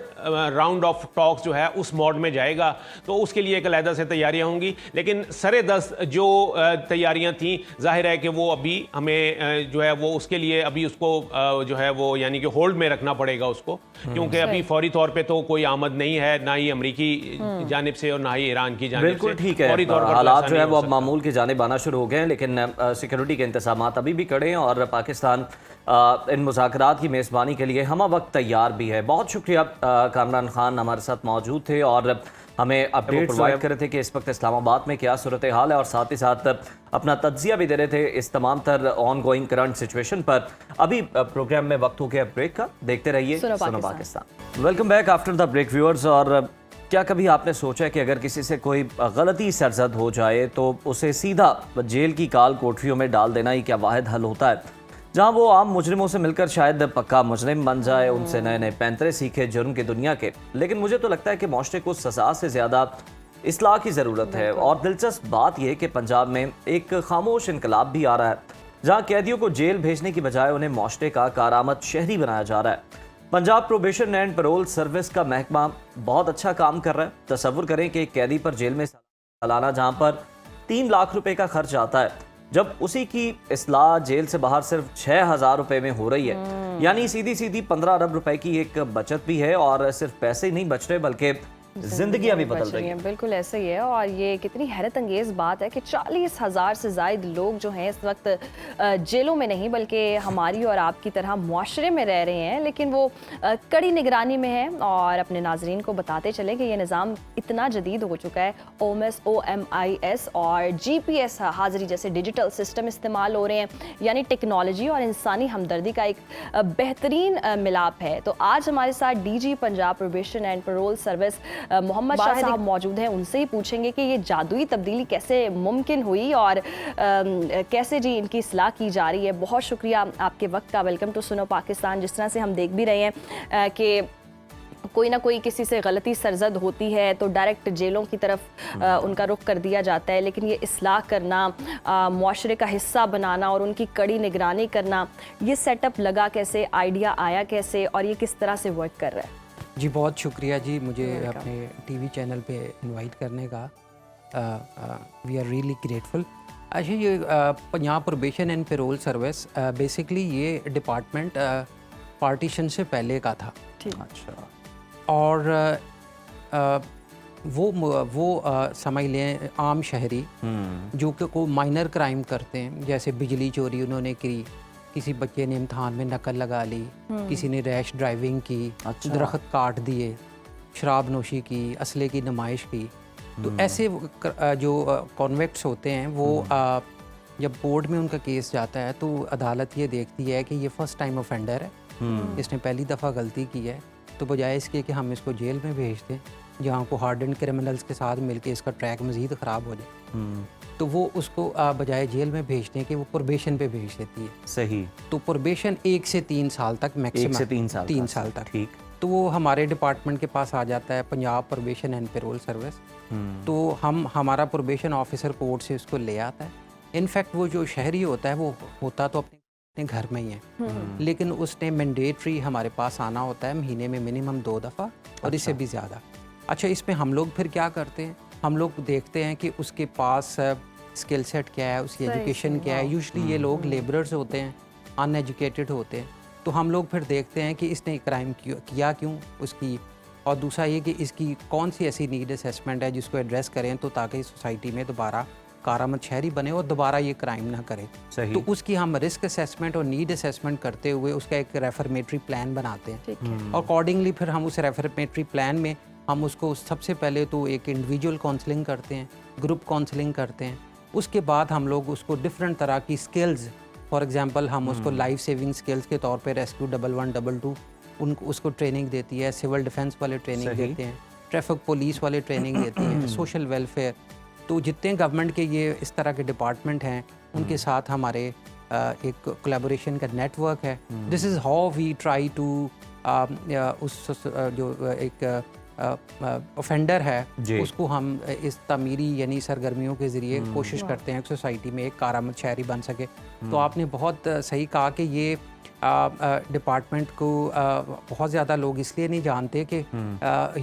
राउंड ऑफ टॉक्स जो है उस मोड में जाएगा। तो उसके लिए एक अलहदा से तैयारियां होंगी, लेकिन सरे दस्त जो तैयारियां थी जाहिर है कि वो अभी हमें जो है वो उसके लिए अभी उसको जो है वो यानी कि होल्ड में रखना पड़ेगा उसको, क्योंकि अभी फौरी तौर पर तो कोई आमद नहीं है, ना ही अमरीकी जानिब से और ना ही ईरान की जानिब से। बिल्कुल ठीक है, हालात जो है वो अब मामूल की जानिब आना शुरू हो गए हैं, लेकिन सिक्योरिटी के इंतजामात अभी भी कड़े हैं और पाकिस्तान इन मुज़ाकरात की मेज़बानी के लिए हम वक्त तैयार भी है। बहुत शुक्रिया, कामरान खान हमारे साथ मौजूद थे और हमें अपडेट प्रोवाइड कर रहे थे कि इस वक्त इस्लामाबाद में क्या सूरत हाल है और साथ ही साथ अपना तज्जिया भी दे रहे थे इस तमाम तर ऑन गोइंग करंट सिचुएशन पर। अभी प्रोग्राम में वक्त हो गया ब्रेक का, देखते रहिए Suno Pakistan. Welcome back after the break viewers. और क्या कभी आपने सोचा है कि अगर किसी से कोई गलती सरजद हो जाए तो उसे सीधा जेल की काल कोठरियों में डाल देना ही क्या वाहिद हल होता है, जहां वो आम मुजरिमों से मिलकर शायद पक्का मुजरिम बन जाए, उनसे नए नए पैंतरे सीखे जुर्म की दुनिया के। लेकिन मुझे तो लगता है कि मुआशरे को सजा से ज़्यादा इस्लाह की ज़रूरत है। और दिलचस्प बात यह कि पंजाब में एक खामोश इनकलाब भी आ रहा है, जहाँ कैदियों को जेल भेजने की बजाय उन्हें मुआशरे का कारामद शहरी बनाया जा रहा है। Punjab probation and parole service का महकमा बहुत अच्छा काम कर रहा है। तसव्वुर करें कि एक कैदी पर जेल में सालाना जहां पर 3 लाख रुपए का खर्च आता है, जब उसी की इस्लाह जेल से बाहर सिर्फ 6,000 रुपए में हो रही है, यानी सीधी सीधी 15 अरब रुपए की एक बचत भी है। और सिर्फ पैसे ही नहीं बच रहे बल्कि जिंदगियां भी बदल रही हैं। बिल्कुल ऐसे ही है। और ये कितनी हैरत अंगेज बात है कि 40,000 से ज़ायद लोग जो हैं इस वक्त जेलों में नहीं बल्कि हमारी और आपकी तरह मुआशरे में रह रहे हैं, लेकिन वो कड़ी निगरानी में है। और अपने नाजरीन को बताते चले कि ये निज़ाम इतना जदीद हो चुका है, OMS और GPS हाज़िरी जैसे डिजिटल सिस्टम इस्तेमाल हो रहे हैं, यानी टेक्नोलॉजी और इंसानी हमदर्दी का एक बेहतरीन मिलाप है। तो आज हमारे साथ DG Punjab probation and parole service Mohammad Shahid साहब मौजूद हैं। उनसे ही पूछेंगे कि ये जादुई तब्दीली कैसे मुमकिन हुई और कैसे जी इनकी इस्लाह की जा रही है। बहुत शुक्रिया आपके वक्त का। Welcome to Suno Pakistan. जिस तरह से हम देख भी रहे हैं कि कोई ना कोई किसी से गलती सरजद होती है तो डायरेक्ट जेलों की तरफ उनका रुख कर दिया जाता है, लेकिन ये इस्लाह करना, मुआशरे का हिस्सा बनाना और उनकी कड़ी निगरानी करना, ये सेटअप लगा कैसे, आइडिया आया कैसे और ये किस तरह से वर्क कर रहा है? जी बहुत शुक्रिया जी मुझे अपने टीवी चैनल पे इनवाइट करने का। We are really grateful. अच्छा, ये Punjab probation and parole service basically ये डिपार्टमेंट पार्टीशन से पहले का था। अच्छा। और वो समझ लें आम शहरी जो कि को माइनर क्राइम करते हैं, जैसे बिजली चोरी उन्होंने की, किसी बच्चे ने इम्तहान में नकल लगा ली, किसी ने रैश ड्राइविंग की, अच्छा। दरख्त काट दिए, शराब नोशी की, असले की नुमाइश की। तो ऐसे जो कॉन्वेक्ट्स होते हैं वो जब बोर्ड में उनका केस जाता है तो अदालत ये देखती है कि ये फर्स्ट टाइम ऑफेंडर है, इसने पहली दफ़ा गलती की है, तो बजाय इसके कि हम इसको जेल में भेज दें जहाँ को हार्डन क्रिमिनल्स के साथ मिलके इसका ट्रैक मज़ीद ख़राब हो जाए, तो वो उसको बजाय जेल में भेजने के वो प्रोबेशन पे भेज देती है। सही। तो प्रोबेशन 1 से 3 साल तक मैक्सिमम, 1 से 3 साल 3 साल तक। ठीक। तो वो हमारे डिपार्टमेंट के पास आ जाता है, Punjab probation and parole service. तो हमारा प्रोबेशन ऑफिसर कोर्ट से उसको ले आता है। इनफैक्ट वो जो शहरी होता है वो होता तो अपने घर में ही है, लेकिन उसने मैंडेटरी हमारे पास आना होता है महीने में मिनिमम 2 दफ़ा और इससे भी ज़्यादा। अच्छा, इसमें हम लोग फिर क्या करते हैं, हम लोग देखते हैं कि उसके पास स्किल सेट क्या है, उसकी एजुकेशन क्या है। यूजुअली ये लोग लेबरर्स होते हैं, अनएजुकेटेड होते हैं, तो हम लोग फिर देखते हैं कि इसने क्राइम किया क्यों उसकी, और दूसरा ये कि इसकी कौन सी ऐसी नीड असेसमेंट है जिसको एड्रेस करें तो ताकि सोसाइटी में दोबारा कारामद शहरी बने और दोबारा ये क्राइम ना करे। सही। तो उसकी हम रिस्क असेसमेंट और नीड असेसमेंट करते हुए उसका एक रेफर्मेटरी प्लान बनाते हैं, और अकॉर्डिंगली फिर हम उस रेफर्मेटरी प्लान में हम उसको सबसे पहले तो एक इंडिविजुअल काउंसलिंग करते हैं, ग्रुप काउंसलिंग करते हैं। उसके बाद हम लोग उसको डिफरेंट तरह की स्किल्स, फॉर एग्जांपल हम उसको लाइफ सेविंग स्किल्स के तौर पे रेस्क्यू 111122 उनको उसको ट्रेनिंग देती है, सिविल डिफेंस वाले ट्रेनिंग देते हैं, ट्रैफिक पुलिस वाले ट्रेनिंग देते हैं, सोशल वेलफेयर। तो जितने गवर्नमेंट के ये इस तरह के डिपार्टमेंट हैं उनके साथ हमारे एक कोलैबोरेशन का नेटवर्क है। This is how we try to उस जो एक ऑफेंडर है उसको हम इस तमीरी यानी सरगर्मियों के ज़रिए कोशिश करते हैं कि सोसाइटी में एक कारामद शहरी बन सके। तो आपने बहुत सही कहा कि ये डिपार्टमेंट को बहुत ज़्यादा लोग इसलिए नहीं जानते कि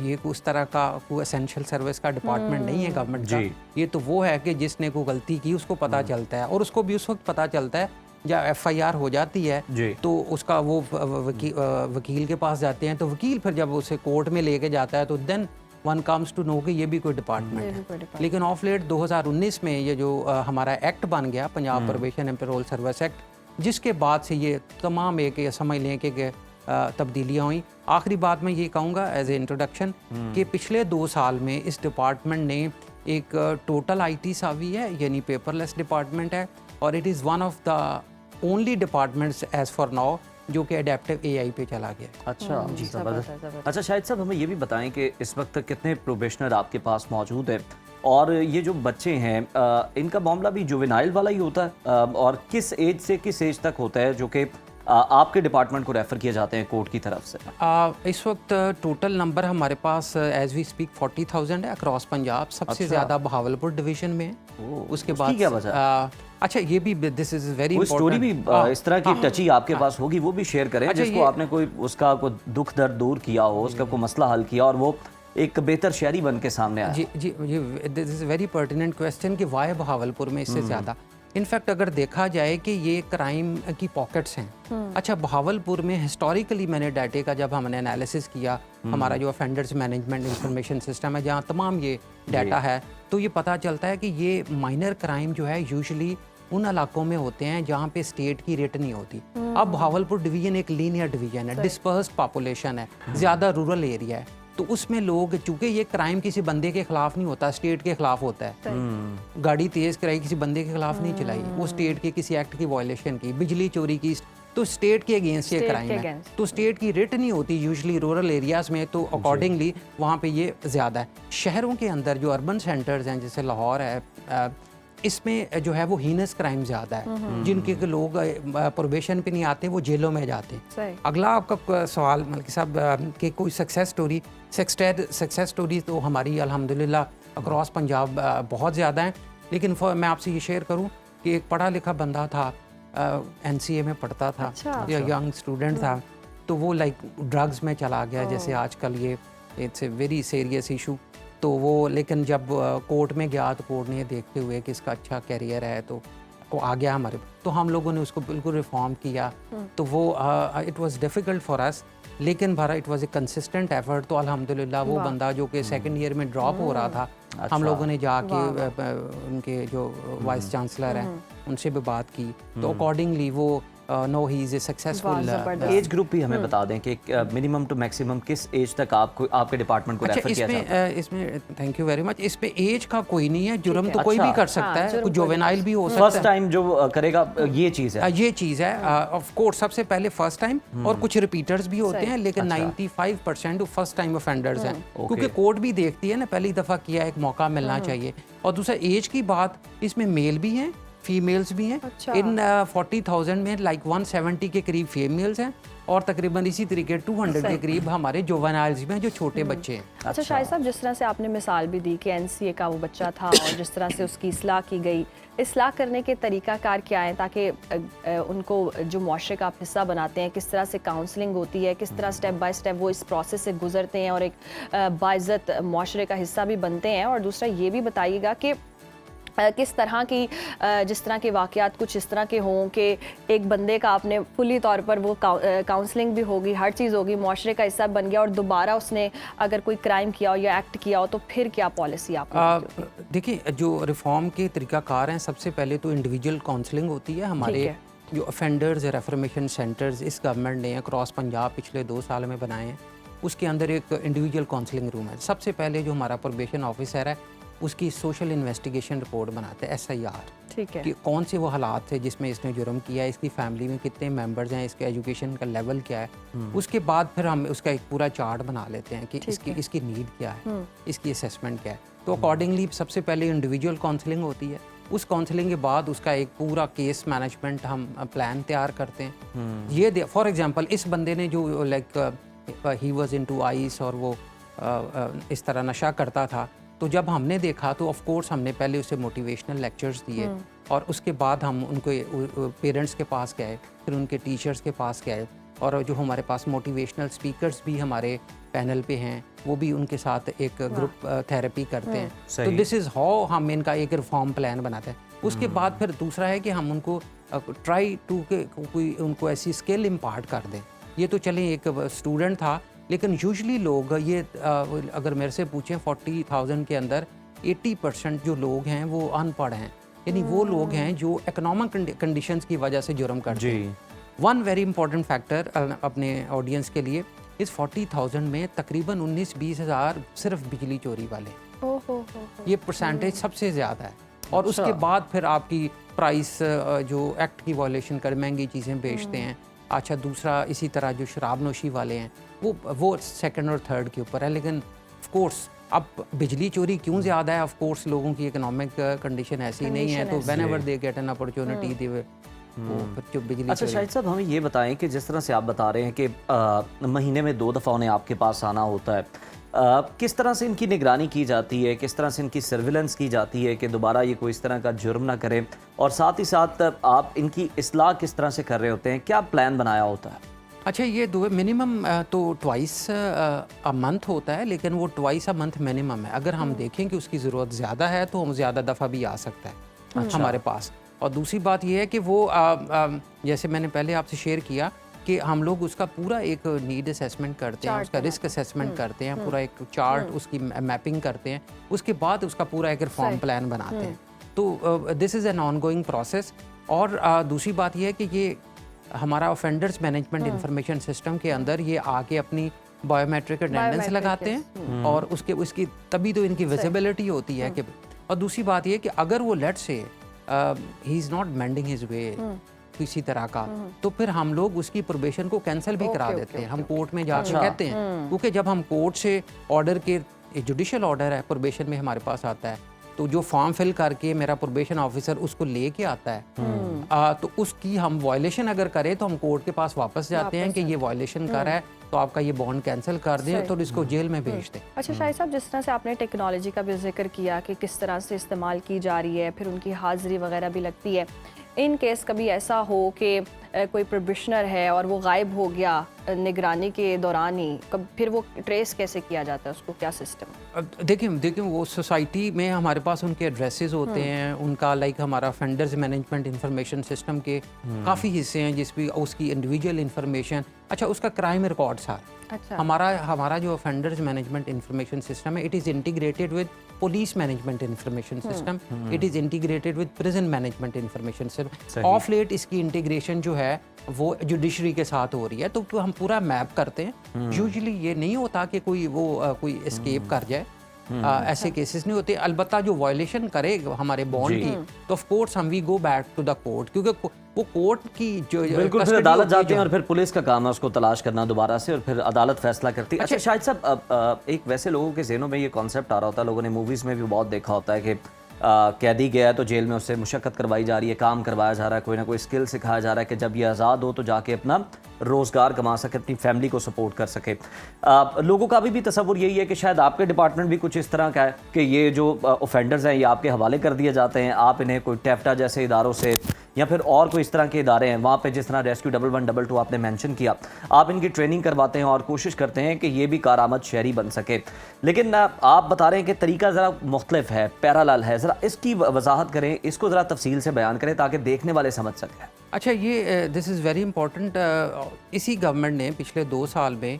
ये उस तरह का कोई एसेंशियल सर्विस का डिपार्टमेंट नहीं है गवर्नमेंट का। ये तो वो है कि जिसने कोई गलती की उसको पता चलता है, और उसको भी उस वक्त पता चलता है जब FIR हो जाती है तो उसका वो वकील के पास जाते हैं, तो वकील फिर जब उसे कोर्ट में लेके जाता है तो then one comes to know कि ये भी कोई डिपार्टमेंट है। लेकिन ऑफ लेट 2019 में ये जो हमारा एक्ट बन गया, Punjab probation and parole service act, जिसके बाद से ये तमाम एक समझ लें कि तब्दीलियाँ हुई। आखिरी बात मैं ये कहूँगा एज ए इंट्रोडक्शन कि पिछले 2 साल में इस डिपार्टमेंट ने एक टोटल IT सावी है, यानी पेपरलेस डिपार्टमेंट है, और it is one of the only departments as for now जो कि अडेप्टिव AI पे चला गया। अच्छा जी, जबरदस्त। अच्छा शाहिद साहब, हमें ये भी बताएं कि इस वक्त कितने प्रोबेशनर आपके पास मौजूद है, और ये जो बच्चे हैं इनका मामला भी जुवेनाइल वाला ही होता है, और किस एज से किस एज तक होता है जो कि आपके डिपार्टमेंट को रेफर किए जाते हैं कोर्ट की तरफ से? इस वक्त टोटल नंबर हमारे पास एज वी स्पीक 40,000 है अक्रॉस पंजाब। सबसे ज़्यादा बहावलपुर डिवीज़न में है, उसके बाद क्या वजह? अच्छा ये भी दिस इज वेरी कोई स्टोरी भी इस तरह की टची आपके पास होगी, वो भी शेयर करें, अच्छा, जिसको आपने कोई उसका कोई दुख दर्द दूर किया हो, उसका कोई मसला हल किया और वो एक बेहतर शहरी बन के सामने आया। जी जी जी, this is very pertinent question कि वाई बहावलपुर में इससे ज़्यादा। इनफैक्ट अगर देखा जाए कि ये क्राइम की पॉकेट्स हैं। अच्छा, बहावलपुर में हिस्टोरिकली मैंने डाटे का जब हमने एनालिसिस किया, हमारा जो ऑफेंडर्स मैनेजमेंट इंफॉर्मेशन सिस्टम है जहाँ तमाम ये डाटा है, तो ये पता चलता है कि ये माइनर क्राइम जो है यूजुअली उन इलाकों में होते हैं जहाँ पे स्टेट की रेट नहीं होती। अब बहावलपुर डिवीजन एक लीनियर डिवीजन है, डिस्पर्स्ड पॉपुलेशन है, ज़्यादा रूरल एरिया है, तो उसमें लोग, चूंकि ये क्राइम किसी बंदे के खिलाफ नहीं होता, स्टेट के खिलाफ होता है। गाड़ी तेज कराई किसी बंदे के खिलाफ नहीं चलाई, वो स्टेट के किसी एक्ट की वायलेशन की, बिजली चोरी की, तो स्टेट के अगेंस्ट ये क्राइम है। तो स्टेट की रेट नहीं होती यूजुअली रूरल एरियाज में, तो अकॉर्डिंगली वहाँ पे ये ज़्यादा है। शहरों के अंदर जो अर्बन सेंटर्स हैं जैसे लाहौर है, इसमें जो है वो हीनस क्राइम ज़्यादा है, जिनके लोग प्रोबेशन पे नहीं आते, वो जेलों में जाते हैं। अगला आपका सवाल मलिक साहब कि कोई सक्सेस स्टोरी तो हमारी अल्हम्दुलिल्लाह अक्रॉस पंजाब बहुत ज़्यादा है, लेकिन मैं आपसे ये शेयर करूँ कि एक पढ़ा लिखा बंदा था, NCA में पढ़ता था, या यंग स्टूडेंट था, तो वो लाइक ड्रग्स में चला गया, जैसे आजकल ये it's a very serious issue. तो वो लेकिन जब कोर्ट में गया तो कोर्ट ने देखते हुए कि इसका अच्छा कैरियर है तो वो आ गया हमारे, तो हम लोगों ने उसको बिल्कुल रिफॉर्म किया। तो वो it was difficult for us, लेकिन भरा it was a consistent effort. तो अल्हम्दुलिल्लाह वो बंदा जो कि सेकंड ईयर में ड्रॉप हो रहा था, हम लोगों ने जाके उनके जो वाइस चांसलर हैं उनसे भी बात की, तो अकॉर्डिंगली वो know he is a successful. Age group भी हमें बता दें कि मिनिमम टू मैक्सिमम किस एज तक आपको आपके डिपार्टमेंट को रेफर किया जाता है? इसमें थैंक यू वेरी मच, इस पे एज का कोई नहीं है, जुर्म तो कोई भी कर सकता है, कोई जुवेनाइल भी हो सकता है। फर्स्ट टाइम जो करेगा ये चीज़ है, ये चीज़ है ऑफ कोर्स, सबसे पहले फर्स्ट टाइम, और कुछ रिपीटर्स भी होते हैं, लेकिन 95% फर्स्ट टाइम ऑफेंडर्स हैं, क्योंकि कोर्ट भी देखती है ना, पहली दफ़ा किया, एक मौका मिलना चाहिए। और दूसरा एज की बात, इसमें मेल भी हैं, फीमेल्स भी हैं। इन 40,000 में लाइक 170 के करीब फीमेल्स हैं, और तकरीबन इसी तरीके 200 के करीब हमारे जुवेनाइल्स में जो छोटे बच्चे हैं। अच्छा शाहिद साहब, जिस तरह से आपने मिसाल भी दी कि NCA का वो बच्चा था और जिस तरह से उसकी इस्लाह की गई, इस्लाह करने के तरीक़ाकार क्या हैं ताकि उनको जो मुआशरे का आप हिस्सा बनाते हैं, किस तरह से काउंसलिंग होती है, किस तरह स्टेप बाय स्टेप वो इस प्रोसेस से गुजरते हैं और एक बाइज़्ज़त मुआशरे का हिस्सा भी बनते हैं? और दूसरा ये भी बताइएगा कि किस तरह की जिस तरह के वाक़यात कुछ इस तरह के हों कि एक बंदे का आपने फुली तौर पर वो काउंसलिंग भी होगी, हर चीज़ होगी, मुआशरे का हिस्सा बन गया, और दोबारा उसने अगर कोई क्राइम किया हो या एक्ट किया हो तो फिर क्या पॉलिसी आपको? देखिए, जो रिफॉर्म के तरीक़ाकार हैं, सबसे पहले तो इंडिविजुअल काउंसलिंग होती है। हमारे जो ऑफेंडर्स रेफॉर्मेशन सेंटर्स इस गवर्नमेंट ने अक्रॉस पंजाब पिछले 2 साल में बनाए हैं, उसके अंदर एक इंडिविजुअल काउंसलिंग रूम है। सबसे पहले जो हमारा प्रोबेशन ऑफिसर है, उसकी सोशल इन्वेस्टिगेशन रिपोर्ट बनाते हैं, SIR, ठीक है, कि कौन से वो हालात थे जिसमें इसने जुर्म किया है, इसकी फैमिली में कितने मेंबर्स हैं, इसके एजुकेशन का लेवल क्या है। उसके बाद फिर हम उसका एक पूरा चार्ट बना लेते हैं कि इसकी नीड क्या है, इसकी असेसमेंट क्या है। तो अकॉर्डिंगली सबसे पहले इंडिविजुअल काउंसलिंग होती है, उस काउंसलिंग के बाद उसका एक पूरा केस मैनेजमेंट हम प्लान तैयार करते हैं। ये फॉर एग्जांपल इस बंदे ने जो like he was into ice और वो इस तरह नशा करता था, तो जब हमने देखा तो ऑफ कोर्स हमने पहले उसे मोटिवेशनल लेक्चर्स दिए, और उसके बाद हम उनको पेरेंट्स के पास गए, फिर उनके टीचर्स के पास गए, और जो हमारे पास मोटिवेशनल स्पीकर्स भी हमारे पैनल पे हैं, वो भी उनके साथ एक ग्रुप थेरेपी करते हैं। तो दिस इज़ हाउ हम इनका एक रिफॉर्म प्लान बनाते हैं। उसके बाद फिर दूसरा है कि हम उनको ट्राई टू के कोई उनको ऐसी स्किल इम्पार्ट कर दें। ये तो चलें, एक स्टूडेंट था, लेकिन यूजुअली लोग ये अगर मेरे से पूछें 40,000 के अंदर 80% जो लोग हैं वो अनपढ़ हैं, यानी वो लोग हैं जो इकोनॉमिक कंडीशंस की वजह से जुर्म करते हैं। वन वेरी इंपॉर्टेंट फैक्टर अपने ऑडियंस के लिए, इस 40,000 में तकरीबन 19-20 हज़ार सिर्फ बिजली चोरी वाले, ये परसेंटेज सबसे ज़्यादा है। और उसके बाद फिर आपकी प्राइस जो एक्ट की वायलेशन कर महंगी चीज़ें बेचते हैं। अच्छा, दूसरा इसी तरह जो शराब नोशी वाले हैं वो सेकंड और थर्ड के ऊपर है। लेकिन ऑफ कोर्स अब बिजली चोरी क्यों ज़्यादा है, ऑफ कोर्स लोगों की इकोनॉमिक कंडीशन ऐसी नहीं है, तो whenever they get an opportunity they वो जो बिजली। अच्छा शाहिद साहब, हमें ये बताएं कि जिस तरह से आप बता रहे हैं कि महीने में 2 दफ़ा उन्हें आपके पास आना होता है, किस तरह से इनकी निगरानी की जाती है, किस तरह से इनकी सर्विलेंस की जाती है कि दोबारा ये कोई इस तरह का जुर्म ना करे, और साथ ही साथ आप इनकी इस्लाह किस तरह से कर रहे होते हैं, क्या प्लान बनाया होता है? अच्छा, ये दो मिनिमम तो ट्वाइस अ मंथ होता है, लेकिन वो ट्वाइस अ मंथ मिनिमम है। अगर हम देखें कि उसकी ज़रूरत ज़्यादा है तो हम ज़्यादा दफ़ा भी आ सकता है हमारे पास। और दूसरी बात ये है कि वो जैसे मैंने पहले आपसे शेयर किया कि हम लोग उसका पूरा एक नीड असेसमेंट करते हैं, उसका रिस्क असेसमेंट करते हैं, पूरा एक चार्ट उसकी मैपिंग करते हैं, उसके बाद उसका पूरा एक रिफॉर्म प्लान बनाते हैं। तो this is an ongoing process. और दूसरी बात ये है कि ये हमारा ऑफेंडर्स मैनेजमेंट इंफॉर्मेशन सिस्टम के अंदर ये आके अपनी बायोमेट्रिक अटेंडेंस लगाते हैं, और उसकी तभी तो इनकी विजिबिलिटी होती है कि। और दूसरी बात ये कि अगर वो लेट से he is not mending his way किसी तरह का, तो फिर हम लोग उसकी प्रोबेशन को कैंसिल भी करा देते हैं। हम कोर्ट में जाके कहते हैं, क्योंकि जब हम कोर्ट से ऑर्डर के जुडिशियल ऑर्डर है प्रोबेशन में हमारे पास आता है, तो जो फॉर्म फिल करके मेरा प्रोबेशन ऑफिसर उसको लेके आता है, तो उसकी हम वायलेशन अगर करें तो हम कोर्ट के पास वापस जाते हैं कि ये वायलेशन कर रहा है, तो आपका ये बॉन्ड कैंसिल कर दें, तो इसको जेल में भेज दें। अच्छा शाहिद साहब, जिस तरह से आपने टेक्नोलॉजी का भी जिक्र किया कि किस तरह से इस्तेमाल की जा रही है, फिर उनकी हाजिरी वगैरह भी लगती है, इन केस कभी ऐसा हो कि कोई प्रोबेशनर है और वो गायब हो गया निगरानी के दौरान ही, फिर वो ट्रेस कैसे किया जाता है उसको, क्या सिस्टम? देखिए वो सोसाइटी में हमारे पास उनके एड्रेसेस होते हैं, उनका लाइक हमारा ऑफेंडर्स मैनेजमेंट इंफॉर्मेशन सिस्टम के काफ़ी हिस्से हैं जिसमें उसकी इंडिविजुअल इंफॉर्मेशन, अच्छा उसका क्राइम रिकॉर्ड सारा। अच्छा। हमारा जो ऑफेंडर्स मैनेजमेंट इंफॉर्मेशन सिस्टम है, it is integrated with police management information system, it is integrated with prison management information system. Of late इसकी इंटीग्रेशन जो है वो जुडिशरी के साथ हो रही है, तो हम पूरा मैप करते हैं। यूजुअली ये नहीं होता कि कोई एस्केप कर जाए, ऐसे केसेस नहीं होते। अलबत्ता जो वायलेशन करे हमारे बॉन्ड की, तो ऑफ कोर्स हम we go back to the court, क्योंकि वो कोर्ट की जो बिल्कुल फिर अदालत जाते हैं और फिर पुलिस का काम है उसको तलाश करना दोबारा से, और फिर अदालत फैसला करती है। अच्छा शाहिद साहब, एक वैसे लोगों के ज़हनों में ये कॉन्सेप्ट आ रहा होता है, लोगों ने मूवीज़ में भी बहुत देखा होता है कि कैदी गया है तो जेल में उससे मुशक्कत करवाई जा रही है, काम करवाया जा रहा है, कोई ना कोई स्किल सिखाया जा रहा है कि जब ये आज़ाद हो तो जाके अपना रोज़गार कमा सके, अपनी फैमिली को सपोर्ट कर सके। लोगों का भी तसव्वुर यही है कि शायद आपके डिपार्टमेंट भी कुछ इस तरह का है कि ये जो ऑफेंडर्स हैं ये आपके हवाले कर दिए जाते हैं, आप इन्हें कोई टेफ्टा जैसे इदारों से या फिर और कोई इस तरह के इदारे हैं वहाँ पे, जिस तरह रेस्क्यू 1112 आपने मेंशन किया, आप इनकी ट्रेनिंग करवाते हैं और कोशिश करते हैं कि ये भी कारआमद शहरी बन सके। लेकिन आप बता रहे हैं कि तरीका ज़रा मुख्तलिफ है, पैरालल है, ज़रा इसकी वजाहत करें, इसको ज़रा तफसील से बयान करें ताकि देखने वाले समझ सकें। अच्छा, ये दिस इज़ वेरी इंपॉर्टेंट। इसी गवर्नमेंट ने पिछले 2 साल में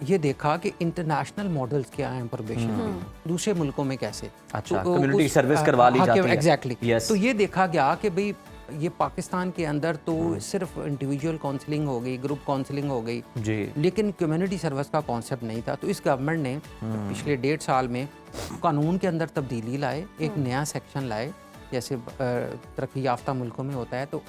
ये देखा कि इंटरनेशनल मॉडल्स क्या हैं प्रोबेशन में, दूसरे मुल्कों में कैसे, अच्छा, कम्युनिटी सर्विस करवा ली जाती है। Exactly, yes. तो ये देखा गया कि भाई ये पाकिस्तान के अंदर तो सिर्फ इंडिविजुअल काउंसलिंग हो गई, ग्रुप काउंसलिंग हो गई जी, लेकिन कम्युनिटी सर्विस का कॉन्सेप्ट नहीं था। तो इस गवर्नमेंट ने पिछले 1.5 साल में कानून के अंदर तब्दीली लाए, एक नया सेक्शन लाए, जैसे तरक्की याफ्ता मुल्कों में होता है, तो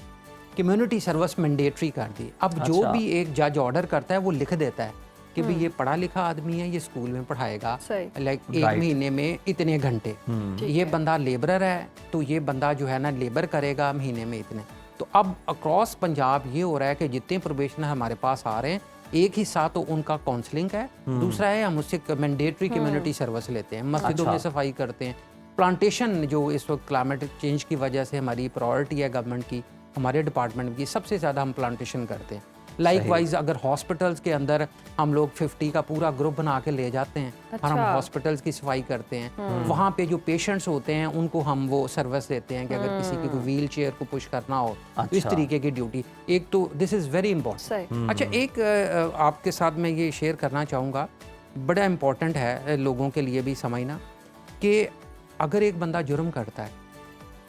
कम्युनिटी सर्विस मैंडेटरी कर दी। अब जो भी एक जज ऑर्डर करता है वो लिख देता है कि भाई ये पढ़ा लिखा आदमी है, ये स्कूल में पढ़ाएगा, लाइक 1 महीने में इतने घंटे, ये बंदा लेबरर है तो ये बंदा जो है ना लेबर करेगा महीने में इतने। तो अब अक्रॉस पंजाब ये हो रहा है कि जितने प्रोबेशनर हमारे पास आ रहे हैं, एक हिस्सा तो उनका काउंसलिंग है, दूसरा है हम उससे मैंडेटरी कम्युनिटी सर्विस लेते हैं, मस्जिदों में सफाई करते हैं, प्लांटेशन जो इस वक्त क्लाइमेट चेंज की वजह से हमारी प्रायोरिटी है गवर्नमेंट की, हमारे डिपार्टमेंट की सबसे ज़्यादा हम प्लांटेशन करते हैं। लाइकवाइज अगर हॉस्पिटल्स के अंदर हम लोग 50 का पूरा ग्रुप बना के ले जाते हैं, और हम हॉस्पिटल्स की सफाई करते हैं, वहाँ पे जो पेशेंट्स होते हैं उनको हम वो सर्विस देते हैं कि अगर किसी की कोई व्हील चेयर को पुश करना हो, तो इस तरीके की ड्यूटी। एक तो दिस इज़ वेरी इंपॉर्टेंट। अच्छा, एक आपके साथ मैं ये शेयर करना चाहूँगा, बड़ा इम्पोर्टेंट है लोगों के लिए भी समझना कि अगर एक बंदा जुर्म करता है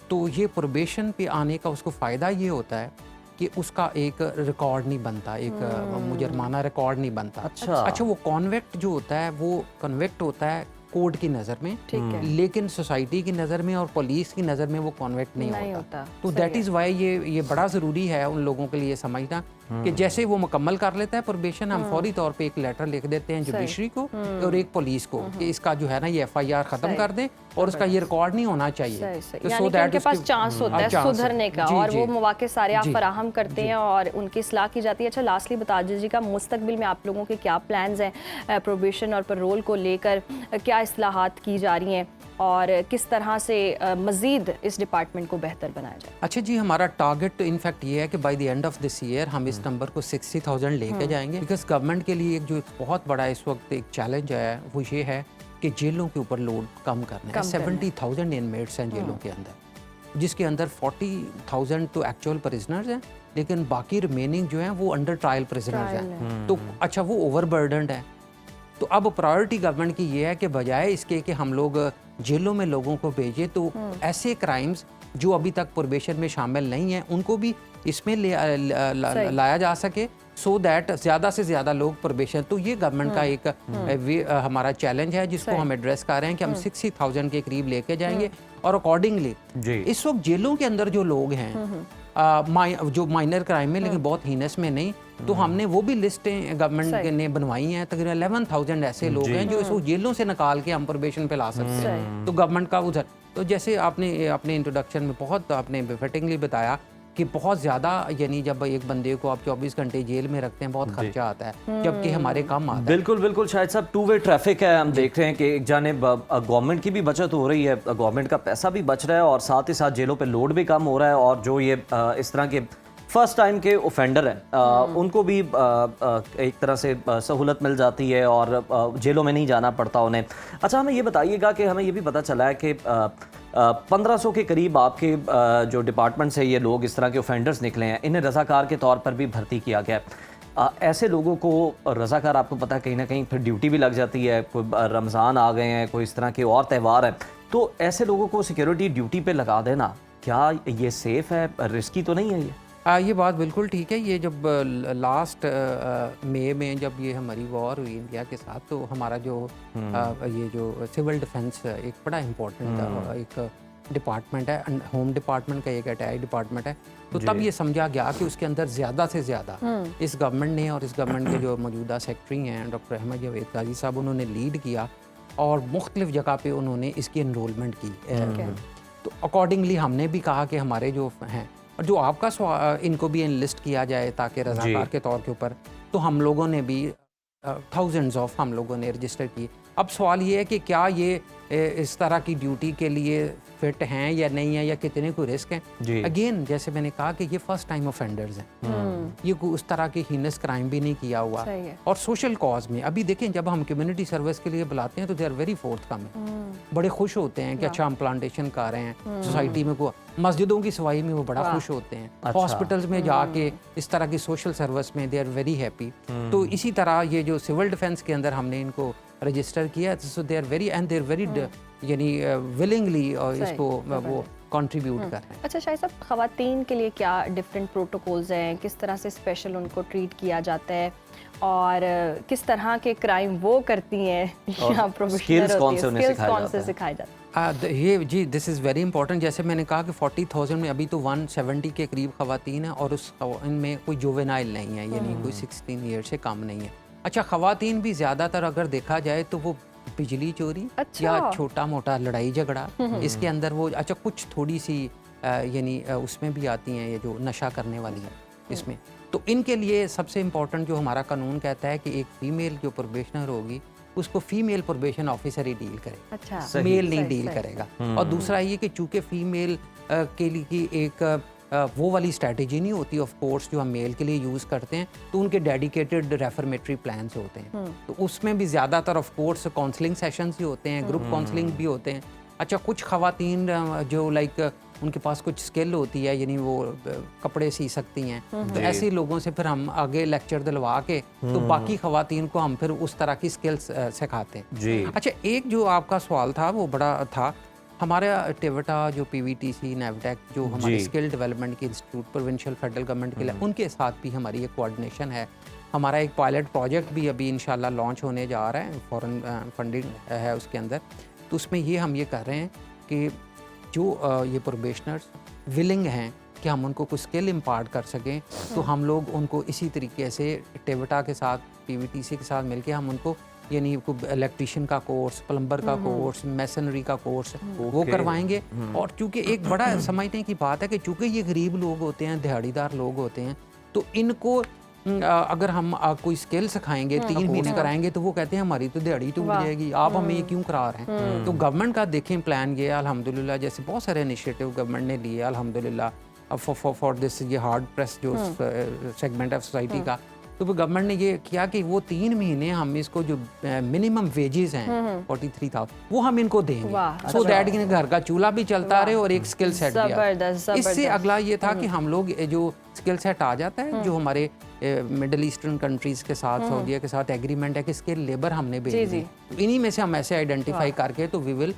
तो ये प्रोबेशन पे आने का उसको फ़ायदा ये होता है कि उसका एक रिकॉर्ड नहीं बनता, एक मुजरमाना रिकॉर्ड नहीं बनता। अच्छा, वो कॉन्वेक्ट जो होता है वो कन्वेक्ट होता है कोर्ट की नज़र में, ठीक है, लेकिन सोसाइटी की नज़र में और पुलिस की नज़र में वो कॉन्वेक्ट नहीं होता। तो दैट इज़ वाई ये बड़ा ज़रूरी है उन लोगों के लिए समझना कि जैसे वो मुकम्मल कर लेता है प्रोबेशन, हम फौरी तौर पे एक लेटर लिख देते हैं जुडिशरी को और एक पुलिस को कि इसका जो है ना ये FIR खत्म कर दें और उसका ये रिकॉर्ड नहीं होना चाहिए। तो यानी कि उनके पास चांस होता है सुधरने का, और वो मौके सारे आप फराहम करते हैं और उनकी इस्लाह की जाती है। अच्छा, लास्टली बता दीजिएगा मुस्तकबिल में आप लोगों के क्या प्लान्स हैं प्रोबेशन और पैरोल को लेकर, क्या इस्लाहात की जा रही हैं और किस तरह से मज़ीद इस डिपार्टमेंट को बेहतर बनाया जाए? अच्छा जी, हमारा टारगेट इनफैक्ट ये है कि by the end of this year हम इस नंबर को 60,000 लेके जाएंगे, बिकॉज गवर्नमेंट के लिए एक जो बहुत बड़ा इस वक्त एक चैलेंज है वो ये है कि जेलों के ऊपर लोड कम करना है। 70,000 इनमेट्स हैं जेलों के अंदर, जिसके अंदर 40,000 तो एक्चुअल प्रिजनर्स हैं, लेकिन बाकी रिमेनिंग जो हैं वो अंडर ट्रायल प्रिजनर्स हैं। तो अच्छा, वो ओवरबर्डनड है। तो अब प्रायोरिटी गवर्नमेंट की ये है कि बजाय इसके कि हम लोग जेलों में लोगों को भेजें, तो ऐसे क्राइम्स जो अभी तक प्रोबेशन में शामिल नहीं हैं उनको भी इसमें लाया जा सके, सो दैट ज़्यादा से ज़्यादा लोग प्रोबेशन। तो ये गवर्नमेंट का एक हमारा चैलेंज है जिसको हम एड्रेस कर रहे हैं कि हम 60,000 के करीब लेके जाएंगे। और अकॉर्डिंगली इस वक्त जेलों के अंदर जो लोग हैं जो माइनर क्राइम में लेकिन बहुत हीनस में नहीं, तो हमने वो भी लिस्टें गवर्नमेंट ने बनवाई हैं। तकरीबन 11,000 ऐसे लोग हैं जो इसको जेलों से निकाल के हम प्रोबेशन पे ला सकते हैं। तो गवर्नमेंट का उधर, तो जैसे आपने अपने इंट्रोडक्शन में बहुत आपने फिटिंगली बताया कि बहुत ज़्यादा, यानी जब एक बंदे को आप 24 घंटे जेल में रखते हैं बहुत खर्चा आता है, जबकि हमारे कम आता है। बिल्कुल बिल्कुल शाहिद साहब, टू वे ट्रैफिक है। हम देख रहे हैं कि एक जानिब गवर्नमेंट की भी बचत हो रही है, गवर्नमेंट का पैसा भी बच रहा है और साथ ही साथ जेलों पे लोड भी कम हो रहा है, और जो ये इस तरह के फर्स्ट टाइम के ऑफेंडर हैं उनको भी एक तरह से सहूलत मिल जाती है और जेलों में नहीं जाना पड़ता उन्हें। अच्छा, हमें ये बताइएगा कि हमें ये भी पता चला है कि 1500 के करीब आपके जो डिपार्टमेंट से ये लोग इस तरह के ऑफेंडर्स निकले हैं, इन्हें रज़ाकार के तौर पर भी भर्ती किया गया है। ऐसे लोगों को रज़ाकार, आपको पता है कहीं ना कहीं फिर ड्यूटी भी लग जाती है, कोई रमज़ान आ गए हैं, कोई इस तरह के और त्यौहार हैं, तो ऐसे लोगों को सिक्योरिटी ड्यूटी पे लगा देना, क्या ये सेफ़ है, रिस्की तो नहीं है ये? ये बात बिल्कुल ठीक है। ये जब लास्ट मई में जब ये हमारी वॉर हुई इंडिया के साथ, तो हमारा जो ये जो सिविल डिफेंस एक बड़ा इम्पोर्टेंट एक डिपार्टमेंट है, होम डिपार्टमेंट का एक अटैच डिपार्टमेंट है, तो तब ये समझा गया कि उसके अंदर ज़्यादा से ज़्यादा इस गवर्नमेंट ने और इस गवर्नमेंट के जो मौजूदा सेक्रेटरी हैं डॉक्टर अहमद जावेद काजी साहब, उन्होंने लीड किया और मुख्तलिफ जगह पे उन्होंने इसकी इनरोलमेंट की। तो अकॉर्डिंगली हमने भी कहा कि हमारे जो हैं और जो आपका इनको भी इनलिस्ट किया जाए ताकि रज़ाकार के तौर के ऊपर, तो हम लोगों ने भी थाउजेंड्स ऑफ हम लोगों ने रजिस्टर किए। अब सवाल ये है कि क्या ये इस तरह की ड्यूटी के लिए फिट हैं या नहीं है, या कितने को रिस्क हैं। अगेन जैसे मैंने कहा कि ये फर्स्ट टाइम ऑफेंडर्स हैं, ये उस तरह की हीनस क्राइम भी नहीं किया हुआ, और सोशल कॉज में अभी देखें जब हम कम्युनिटी सर्विस के लिए बुलाते हैं तो दे आर वेरी फोर्थकमिंग, बड़े खुश होते हैं कि अच्छा हम प्लांटेशन कर रहे हैं सोसाइटी में, को मस्जिदों की सफाई में वो बड़ा खुश होते हैं, हॉस्पिटल्स में जाके इस तरह की सोशल सर्विस में दे आर वेरी हैप्पी। तो इसी तरह ये जो सिविल डिफेंस के अंदर हमने इनको रजिस्टर किया, so they are very and they are very यानी विलिंगली इसको वो कंट्रीब्यूट कर रहे हैं। अच्छा शाहिद साहब, ख़वातीन के लिए क्या डिफरेंट प्रोटोकॉल्स हैं, किस तरह से स्पेशल उनको ट्रीट किया जाता है और किस तरह के क्राइम वो करती हैं या प्रोफेशनल कौन से सिखाए जाते हैं? ये जी दिस इज़ वेरी इंपॉर्टेंट। जैसे मैंने कहा कि 40,000 में अभी तो 170 के करीब ख़वातीन हैं और इनमें कोई जुवेनाइल नहीं है, यानी कोई 16 ईयर से कम नहीं है। अच्छा, ख़वातीन भी ज़्यादातर अगर देखा जाए तो वो बिजली चोरी या छोटा मोटा लड़ाई झगड़ा इसके अंदर वो, अच्छा कुछ थोड़ी सी यानी उसमें भी आती हैं ये जो नशा करने वाली है इसमें। तो इनके लिए सबसे इम्पोर्टेंट जो हमारा कानून कहता है कि एक फ़ीमेल जो प्रोबेशनर होगी उसको फीमेल प्रोबेशन ऑफिसर ही डील करेगा, अच्छा मेल नहीं डील करेगा। और दूसरा ये कि चूँकि फ़ीमेल के लिए की एक वो वाली स्ट्रैटेजी नहीं होती ऑफ कोर्स जो हम मेल के लिए यूज़ करते हैं, तो उनके डेडिकेटेड रेफर्मेटरी प्लान्स होते हैं, तो उसमें भी ज़्यादातर ऑफ कोर्स काउंसलिंग सेशंस ही होते हैं, ग्रुप काउंसलिंग भी होते हैं। अच्छा, कुछ ख़वातीन जो लाइक उनके पास कुछ स्किल होती है, यानी वो कपड़े सी सकती हैं, तो ऐसे लोगों से फिर हम आगे लेक्चर दिलवा के तो बाकी ख़वातीन को हम फिर उस तरह की स्किल्स सिखाते हैं। अच्छा, एक जो आपका सवाल था वो बड़ा था, हमारा टेवटा जो PVTC नेवटेक जो हमारे स्किल डेवलपमेंट के इंस्टीट्यूट प्रोविंशियल फेडरल गवर्नमेंट के लिए, उनके साथ भी हमारी एक कोऑर्डिनेशन है। हमारा एक पायलट प्रोजेक्ट भी अभी इंशाल्लाह लॉन्च होने जा रहा है, फॉरेन फंडिंग है उसके अंदर। तो उसमें ये हम ये कर रहे हैं कि जो ये प्रोबेशनर्स विलिंग हैं कि हम उनको कुछ स्किल इम्पार्ट कर सकें, तो हम लोग उनको इसी तरीके से टेवटा के साथ, पीवीटीसी के साथ मिलके हम उनको यानी इलेक्ट्रिशियन का कोर्स, प्लम्बर का कोर्स, मैसनरी का कोर्स वो करवाएंगे। और चूंकि एक बड़ा समझने की बात है कि चूंकि ये गरीब लोग होते हैं, दिहाड़ीदार लोग होते हैं, तो इनको अगर हम कोई स्किल सिखाएंगे, 3 महीने कराएंगे, तो वो कहते हैं हमारी तो दिहाड़ी टूट जाएगी, आप हमें ये क्यों करा रहे हैं। तो गवर्नमेंट का देखें प्लान ये है अल्हम्दुलिल्लाह, जैसे बहुत सारे इनिशिएटिव गवर्नमेंट ने लिए अल्हम्दुलिल्लाह फॉर दिस ये हार्ड प्रेस जो सेगमेंट है सोसाइटी का। तो गवर्नमेंट ने ये किया कि वो 3 महीने हम इसको जो मिनिमम वेजेस हैं 43,000 वो हम इनको देंगे, सो दैट घर का चूल्हा भी चलता रहे और एक स्किल सेट भी आता है। इससे अगला ये था कि हम लोग जो स्किल सेट आ जाता है, जो हमारे मिडल ईस्टर्न कंट्रीज के साथ, सऊदीया के साथ एग्रीमेंट है कि स्किल लेबर हमने भेजी, इन्हीं में से हम ऐसे आइडेंटिफाई करके तो वी विल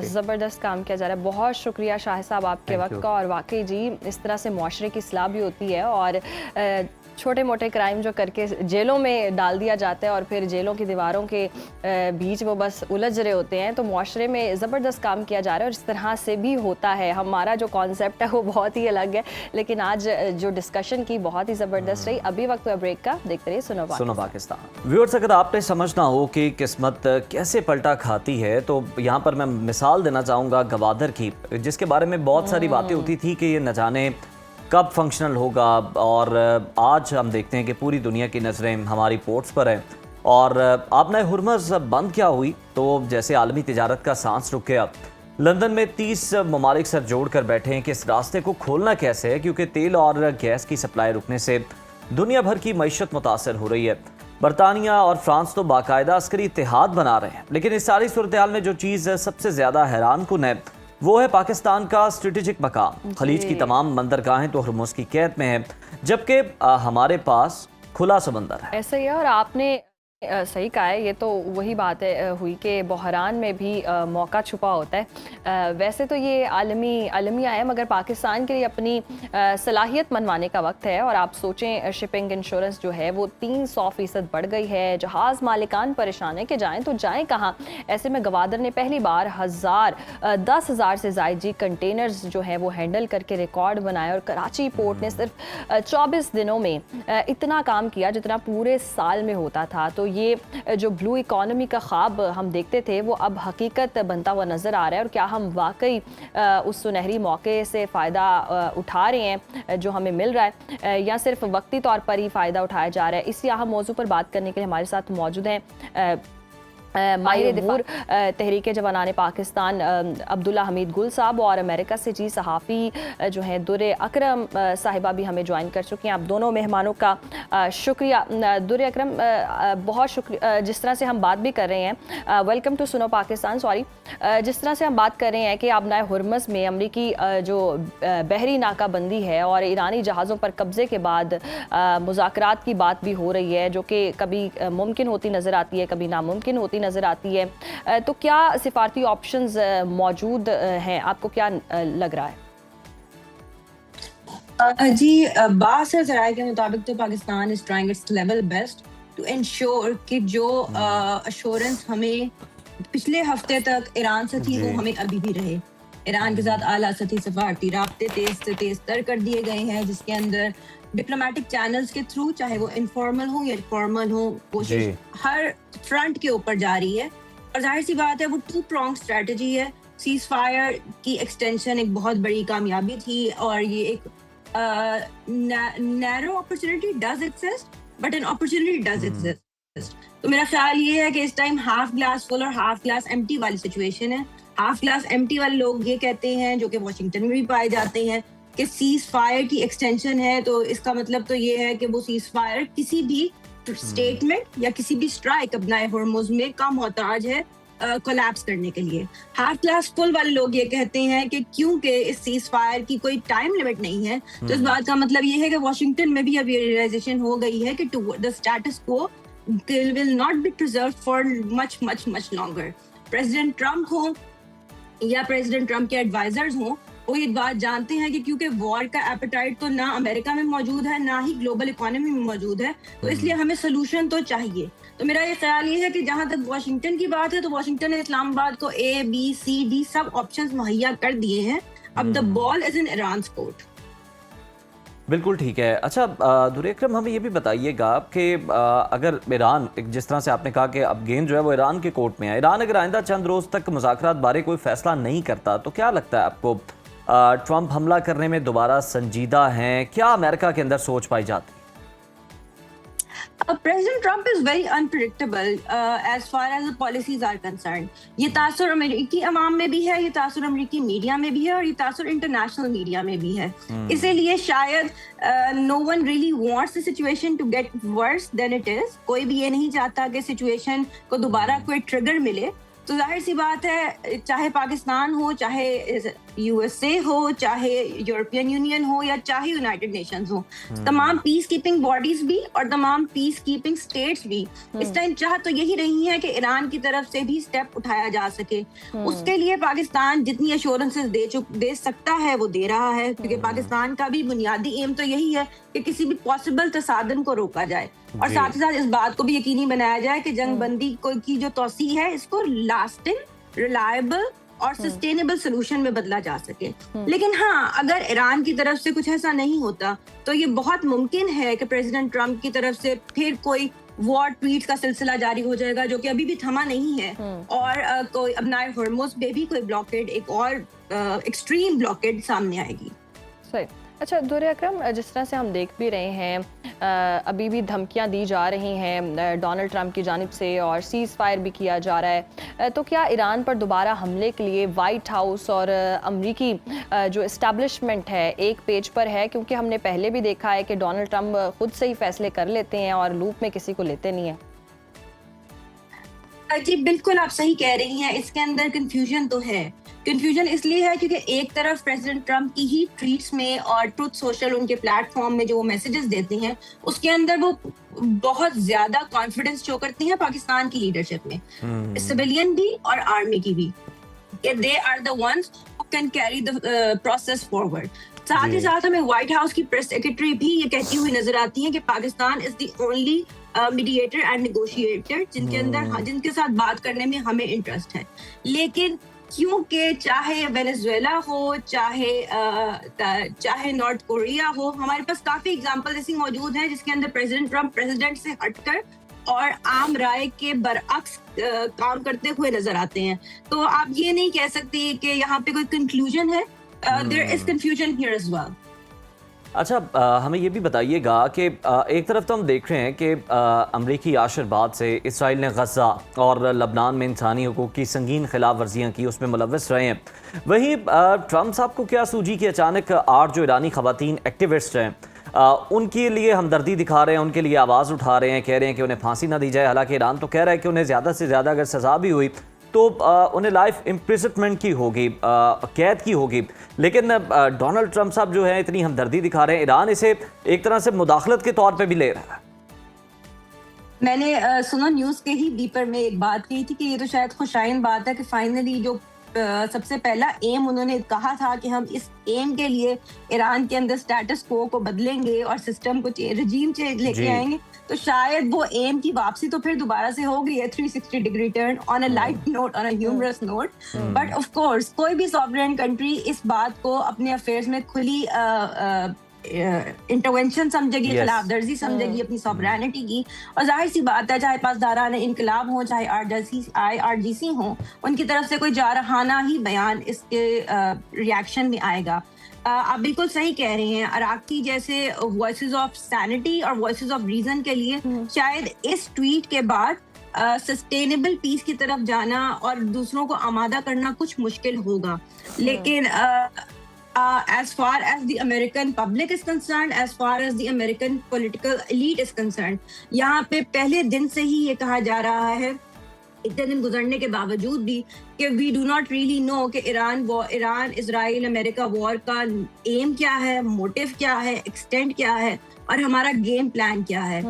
ज़बरदस्त काम किया जा रहा है। बहुत शुक्रिया शाह साहब आपके वक्त का। और वाकई जी इस तरह से मुआशरे की इस्लाह भी होती है और छोटे मोटे क्राइम जो करके जेलों में डाल दिया जाता है और फिर जेलों की दीवारों के बीच वो बस उलझ रहे होते हैं, तो मुआशरे में ज़बरदस्त काम किया जा रहा है और इस तरह से भी होता है। हमारा जो कॉन्सेप्ट है वो बहुत ही अलग है, लेकिन आज जो डिस्कशन की बहुत ही ज़बरदस्त रही। अभी वक्त है ब्रेक का, देखते रहिए सुनो पाकिस्तान। व्यूअर्स, अगर आपने समझना हो कि किस्मत कैसे पलटा खाती है, तो यहाँ पर मैं मिसाल देना चाहूँगा गवादर की, जिसके बारे में बहुत सारी बातें होती थी कि ये न जाने कब फंक्शनल होगा, और आज हम देखते हैं कि पूरी दुनिया की नज़रें हमारी पोर्ट्स पर हैं। और आपने हुर्मुज़ बंद क्या हुई तो जैसे आलमी तिजारत का सांस रुक गया। लंदन में 30 ममालिक सर जोड़ कर बैठे हैं कि इस रास्ते को खोलना कैसे है, क्योंकि तेल और गैस की सप्लाई रुकने से दुनिया भर की मईशत मुतासर हो रही है। बरतानिया और फ्रांस तो बाकायदा अस्करी इत्तेहाद बना रहे हैं, लेकिन इस सारी सूरत हाल में जो चीज़ सबसे ज़्यादा हैरान कुन है वो है पाकिस्तान का स्ट्रेटेजिक मकाम। खलीज की तमाम बंदरगाहें तो हुर्मुज़ की कैद में हैं, जबकि हमारे पास खुला समंदर है। ऐसा ही है। और आपने सही कहा है, ये तो वही बात है हुई कि बहरान में भी मौका छुपा होता है। वैसे तो ये आलमिया है, मगर पाकिस्तान के लिए अपनी सलाहियत मनवाने का वक्त है। और आप सोचें, शिपिंग इंश्योरेंस जो है वो 300% बढ़ गई है। जहाज़ मालिकान परेशान है कि जाएं तो जाएं कहाँ। ऐसे में गवादर ने पहली बार 10,000 से ज़ायद जी कंटेनर्स जो है वो हैंडल करके रिकॉर्ड बनाया। और कराची पोर्ट ने सिर्फ 24 दिनों में इतना काम किया जितना पूरे साल में होता था। तो ये जो ब्लू इकॉनमी का ख्वाब हम देखते थे वो अब हकीकत बनता हुआ नज़र आ रहा है। और क्या हम वाकई उस सुनहरी मौके से फ़ायदा उठा रहे हैं जो हमें मिल रहा है, या सिर्फ वक्ती तौर पर ही फ़ायदा उठाया जा रहा है। इसी अहम मौजू पर बात करने के लिए हमारे साथ मौजूद हैं माहिर उमूर तहरीक जवानान पाकिस्तान अब्दुल्ला हमीद गुल साहब, और अमेरिका से जी सहाफ़ी जो हैं दुर्र अकरम साहिबा भी हमें ज्वाइन कर चुके हैं। आप दोनों मेहमानों का शुक्रिया। दुर्र अकरम, बहुत शुक्रिया। जिस तरह से हम बात भी कर रहे हैं, welcome to Suno Pakistan, sorry, जिस तरह से हम बात कर रहे हैं कि अब नए हुर्मुज़ में अमरीकी जो बहरी नाकाबंदी है और ईरानी जहाज़ों पर कब्ज़े के बाद मुज़ाकरात की बात भी हो रही है, जो कि कभी मुमकिन होती नज़र आती है, कभी नामुमकिन होती नज़र आती है। तो क्या सिफारती ऑप्शंस मौजूद हैं, आपको क्या लग रहा है? जी, बासर ज़राए के मुताबिक तो Pakistan is trying its level best to ensure कि जो अश्योरेंस हमें पिछले हफ्ते तक ईरान से थी वो हमें अभी भी रहे। ईरान के साथ आला सतही सफारती राब्ते तेज से तेज तर कर दिए गए हैं, जिसके अंदर डिप्लोमेटिक चैनल्स के थ्रू, चाहे वो इनफॉर्मल हो या फॉर्मल हो, कोशिश हर फ्रंट के ऊपर जारी है। और जाहिर सी बात है वो 2 pronged स्ट्रेटजी है। सीज फायर की एक्सटेंशन एक बहुत बड़ी कामयाबी थी, और ये एक narrow opportunity does exist, but an opportunity does exist. तो मेरा ख्याल ये है कि इस टाइम हाफ ग्लास फुल और हाफ ग्लास एम्प्टी वाली सिचुएशन है। हाफ ग्लास एम्प्टी वाले लोग ये कहते हैं, जो कि वॉशिंगटन में भी पाए जाते हैं, कि सीज फायर की एक्सटेंशन है। तो इसका मतलब तो ये है कि वो सीज फायर किसी भी स्टेटमेंट या किसी भी स्ट्राइक अपना हुर्मुज़ में का मोहताज है कोलैप्स करने के लिए। हाफ ग्लास फुल वाले लोग ये कहते हैं कि क्योंकि इस सीज फायर की कोई टाइम लिमिट नहीं है, तो इस बात का मतलब ये है कि वॉशिंगटन में भी अब ये रियलाइजेशन हो गई है कि द स्टेटस को will not be preserved for much much much longer. President Trump हो या प्रेसिडेंट ट्रम्प के एडवाइजर्स हों, वो ये बात जानते हैं कि क्योंकि वॉर का एपेटाइट तो ना अमेरिका में मौजूद है, ना ही ग्लोबल इकोनॉमी में मौजूद है, तो इसलिए हमें सोल्यूशन तो चाहिए। तो मेरा ये ख्याल ये है कि जहां तक वॉशिंगटन की बात है, तो वॉशिंगटन ने इस्लामाबाद को A, B, C, D सब ऑप्शंस मुहैया कर दिए हैं। अब the ball is in Iran court. बिल्कुल ठीक है। अच्छा दुर अकरम, हमें ये भी बताइएगा कि अगर ईरान, जिस तरह से आपने कहा कि अब गेंद जो है वो ईरान के कोर्ट में है, ईरान अगर आइंदा चंद रोज़ तक मुज़ाकरात बारे कोई फैसला नहीं करता तो क्या लगता है आपको ट्रंप हमला करने में दोबारा संजीदा हैं? क्या अमेरिका के अंदर सोच पाई जाती है? President Trump is very unpredictable as far as the policies are concerned. ये तासुर अमेरिकी अवाम में भी है, ये तासुर अमेरिकी मीडिया में भी है और ये तासुर इंटरनेशनल मीडिया में भी है। इसीलिए शायद no one really wants the situation to get worse than it is. कोई भी ये नहीं चाहता कि सिचुएशन को दोबारा कोई ट्रिगर मिले। तो जाहिर सी बात है, चाहे पाकिस्तान हो, चाहे यूएसए हो, चाहे यूरोपियन यूनियन हो या चाहे यूनाइटेड नेशंस हो, तमाम पीस कीपिंग बॉडीज भी और तमाम पीस कीपिंग स्टेट्स भी इस टाइम चाह तो यही रही है कि ईरान की तरफ से भी स्टेप उठाया जा सके। उसके लिए पाकिस्तान जितनी एश्योरेंसेस दे सकता है वो दे रहा है, क्योंकि पाकिस्तान का भी बुनियादी एम तो यही है कि किसी भी पॉसिबल तसादम को रोका जाए और साथ ही साथ इस बात को भी यकीनी बनाया जाए कि जंग बंदी की जो तौसी है इसको लास्टिंग, रिलायबल और सस्टेनेबल सोल्यूशन में बदला जा सके। लेकिन हाँ, अगर ईरान की तरफ से कुछ ऐसा नहीं होता तो ये बहुत मुमकिन है कि प्रेसिडेंट ट्रंप की तरफ से फिर कोई वॉर ट्वीट का सिलसिला जारी हो जाएगा, जो कि अभी भी थमा नहीं है, और कोई अपना हॉर्मुज़ में भी कोई ब्लॉकेड, एक और एक्सट्रीम ब्लॉकेड सामने आएगी। सही। अच्छा दुर अकरम, जिस तरह से हम देख भी रहे हैं अभी भी धमकियां दी जा रही हैं डोनाल्ड ट्रंप की जानिब से और सीज़ फायर भी किया जा रहा है, तो क्या ईरान पर दोबारा हमले के लिए वाइट हाउस और अमरीकी जो इस्टेब्लिशमेंट है एक पेज पर है? क्योंकि हमने पहले भी देखा है कि डोनाल्ड ट्रंप खुद से ही फैसले कर लेते हैं और लूप में किसी को लेते नहीं हैं। जी बिल्कुल, आप सही कह रही हैं। इसके अंदर कंफ्यूजन तो है। कंफ्यूजन इसलिए है क्योंकि एक तरफ प्रेसिडेंट ट्रंप की ही ट्वीट्स में और ट्रुथ सोशल, उनके प्लेटफॉर्म में जो वो मैसेजेस देती हैं, उसके अंदर वो बहुत ज्यादा कॉन्फिडेंस शो करती हैं पाकिस्तान की लीडरशिप में, सिविलियन भी और आर्मी की भी, कि they are the ones who can carry the process forward. साथ ही साथ हमें व्हाइट हाउस की प्रेस सेक्रेटरी भी ये कहती हुई नजर आती है कि Pakistan is the only mediator and negotiator जिनके साथ बात करने में हमें इंटरेस्ट है। लेकिन क्योंकि चाहे वेनेजुएला हो, चाहे नॉर्थ कोरिया हो, हमारे पास काफी एग्जांपल ऐसी मौजूद हैं जिसके अंदर प्रेसिडेंट ट्रंप प्रेसिडेंट से हटकर और आम राय के बरअक्स काम करते हुए नजर आते हैं। तो आप ये नहीं कह सकते कि यहाँ पे कोई कंक्लूजन है। There is confusion here as well. अच्छा हमें ये भी बताइएगा कि एक तरफ तो हम देख रहे हैं कि अमरीकी आशरबाद से इसराइल ने गज़ा और लबनान में इंसानी हुकूक की संगीन खिलाफ वर्जियाँ की, उसमें मुलव्वस रहे हैं। वहीं ट्रंप साहब को क्या सूझी कि अचानक 8 जो ईरानी ख़वातीन एक्टिविस्ट हैं उनके लिए हमदर्दी दिखा रहे हैं, उनके लिए आवाज़ उठा रहे हैं, कह रहे हैं कि उन्हें फांसी ना दी जाए। हालांकि ईरान तो कह रहा है कि उन्हें ज़्यादा से ज़्यादा अगर सज़ा भी हुई तो उन्हें लाइफ इम्प्रिजनमेंट की होगी, कैद की होगी। लेकिन डोनाल्ड ट्रंप साहब जो है इतनी हमदर्दी दिखा रहे हैं, ईरान इसे एक तरह से मुदाखलत के तौर पे भी ले रहा है। मैंने सुना न्यूज़ के ही बीपर में एक बात कही थी कि ये तो शायद खुशाइन बात है कि फाइनली जो सबसे पहला एम उन्होंने कहा था कि हम इस एम के लिए ईरान के अंदर स्टेटस को बदलेंगे और सिस्टम को रजीम चेंज लेके आएंगे, तो शायद वो एम की वापसी तो फिर दोबारा से हो गई है, 360 degree turn on a light note, on a humorous note. But of course कोई भी सॉवरेन कंट्री इस बात को अपने अफेयर्स में खुली इंटरवेंशन समझेगी, खिलाफ दर्जी समझेगी अपनी सॉवरेनिटी की। और जाहिर सी बात है, चाहे पासदारान इनकलाब हो, चाहे IRGC हो, उनकी तरफ से कोई जारहाना ही बयान इसके रिएक्शन में आएगा। आप बिल्कुल सही कह रहे हैं, अराकी जैसे वॉइसेस ऑफ सैनिटी और वॉइसेस ऑफ रीजन के लिए शायद इस ट्वीट के बाद सस्टेनेबल पीस की तरफ जाना और दूसरों को आमादा करना कुछ मुश्किल होगा। लेकिन as far as the American public is concerned, as far as the American political elite is concerned, यहाँ पे पहले दिन से ही ये कहा जा रहा है, इतने दिन गुजरने के बावजूद भी, कि we do not really know कि ईरान इजराइल अमेरिका वॉर का एम क्या है, मोटिव क्या है, एक्सटेंट क्या है और हमारा गेम प्लान क्या है।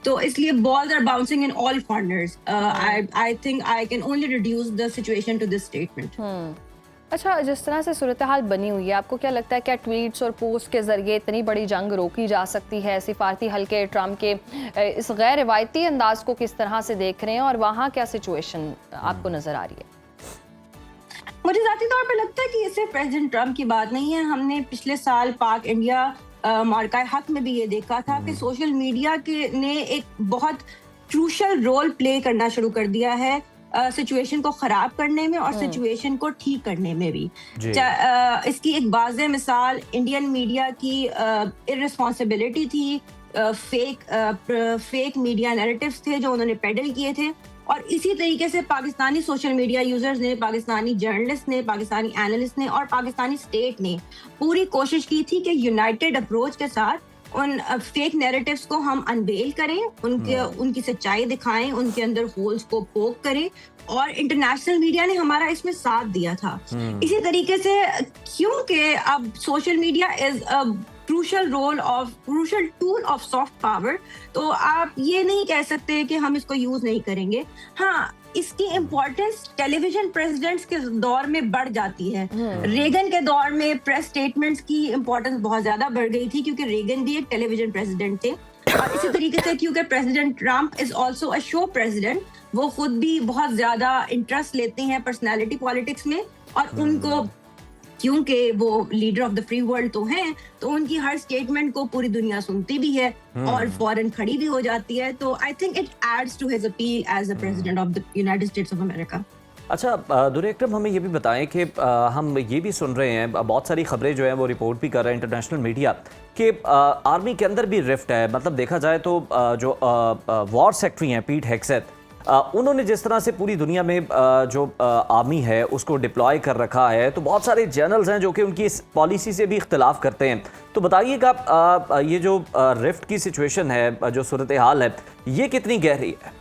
तो इसलिए balls are bouncing in all corners. I think I can only reduce the situation to this statement. अच्छा, जिस तरह से सूरत हाल बनी हुई है, आपको क्या लगता है क्या ट्वीट्स और पोस्ट के जरिए इतनी बड़ी जंग रोकी जा सकती है? सिफारती हल्के ट्रंप के इस गैर रिवायती अंदाज को किस तरह से देख रहे हैं और वहाँ क्या सिचुएशन आपको नजर आ रही है? मुझे जाती तौर पे लगता है कि ये सिर्फ प्रेसिडेंट ट्रम्प की बात नहीं है। हमने पिछले साल पाक इंडिया मार्का हक में भी ये देखा था कि सोशल मीडिया के ने एक बहुत क्रूशल रोल प्ले करना शुरू कर दिया है सिचुएशन को खराब करने में और सिचुएशन को ठीक करने में भी। इसकी एक वाज़ेह मिसाल इंडियन मीडिया की इररिस्पॉन्सिबिलिटी थी, फेक मीडिया नैरेटिव्स थे जो उन्होंने पेडल किए थे, और इसी तरीके से पाकिस्तानी सोशल मीडिया यूजर्स ने, पाकिस्तानी जर्नलिस्ट ने, पाकिस्तानी एनालिस्ट ने और पाकिस्तानी स्टेट ने पूरी कोशिश की थी कि यूनाइटेड अप्रोच के साथ उन फेक नैरेटिव्स को हम अनवेल करें, उनकी सच्चाई दिखाएं, उनके अंदर होल्स को पोक करें, और इंटरनेशनल मीडिया ने हमारा इसमें साथ दिया था। इसी तरीके से क्योंकि अब social media is a crucial tool of soft power, तो आप ये नहीं कह सकते कि हम इसको यूज नहीं करेंगे। हाँ, इसकी इम्पोर्टेंस टेलीविजन प्रेसिडेंट्स के दौर में बढ़ जाती है। रेगन के दौर में प्रेस स्टेटमेंट्स की इम्पोर्टेंस बहुत ज्यादा बढ़ गई थी क्योंकि रेगन भी एक टेलीविजन प्रेसिडेंट थे, और इसी तरीके से क्योंकि president Trump is also a show president, वो खुद भी बहुत ज्यादा इंटरेस्ट लेते हैं पर्सनैलिटी पॉलिटिक्स में, और उनको क्योंकि वो leader of the free world तो हैं, तो उनकी हर स्टेटमेंट को पूरी दुनिया सुनती भी है और फौरन खड़ी भी हो जाती है। तो I think it adds to his appeal as the president of the United States of America. अच्छा दुर्र अकरम, हमें ये भी बताएं कि हम ये भी सुन रहे हैं, बहुत सारी खबरें जो हैं वो रिपोर्ट भी कर रहे हैं इंटरनेशनल मीडिया कि आर्मी के अंदर भी रिफ्ट है। मतलब देखा जाए तो जो वॉर सेक्रेटरी हैं पीट हेग्सेथ, उन्होंने जिस तरह से पूरी दुनिया में जो आर्मी है उसको डिप्लॉय कर रखा है, तो बहुत सारे जनरल्स हैं जो कि उनकी इस पॉलिसी से भी इख्तिलाफ करते हैं। तो बताइएगा ये जो रिफ्ट की सिचुएशन है, जो सूरत हाल है, ये कितनी गहरी है?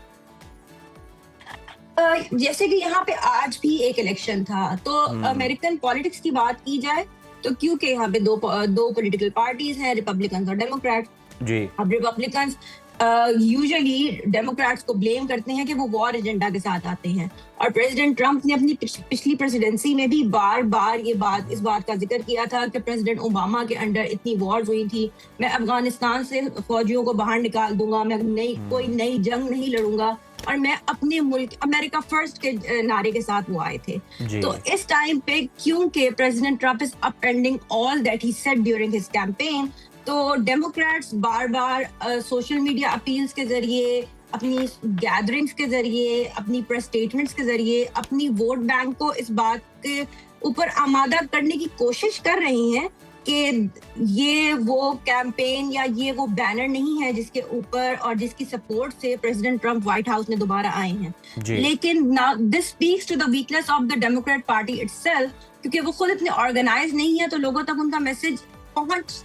जैसे कि यहाँ पे आज भी एक इलेक्शन था, तो अमेरिकन पॉलिटिक्स की बात की जाए तो क्योंकि यहाँ पे दो पॉलिटिकल पार्टीज हैं, रिपब्लिकन और डेमोक्रेट। जी, अब रिपब्लिकन यूजुअली डेमोक्रेट्स को ब्लेम करते हैं कि वो वॉर एजेंडा के साथ आते हैं, और प्रेसिडेंट ट्रम्प ने अपनी पिछली प्रेसिडेंसी में भी बार बार इस बात का जिक्र किया था कि प्रेसिडेंट ओबामा के अंडर इतनी वॉर्स हुई थी, मैं अफगानिस्तान से फौजियों को बाहर निकाल दूंगा, मैं कोई नई जंग नहीं लड़ूंगा, और मैं अपने मुल्क अमेरिका फर्स्ट के नारे के साथ वो आए थे। तो इस टाइम पे क्योंकि president Trump is upending all that he said during his campaign, तो डेमोक्रेट्स बार बार सोशल मीडिया अपील्स के जरिए, अपनी गैदरिंग्स के जरिए, अपनी प्रेस स्टेटमेंट्स के जरिए अपनी वोट बैंक को इस बात के ऊपर आमादा करने की कोशिश कर रही हैं कि ये वो कैंपेन या ये वो बैनर नहीं है जिसके ऊपर और जिसकी सपोर्ट से प्रेसिडेंट ट्रम्प व्हाइट हाउस में दोबारा आए हैं। लेकिन this speaks to the weakness of the democrat party itself, क्योंकि वो खुद इतने ऑर्गेनाइज नहीं है, तो लोगों तक उनका मैसेज पहुंच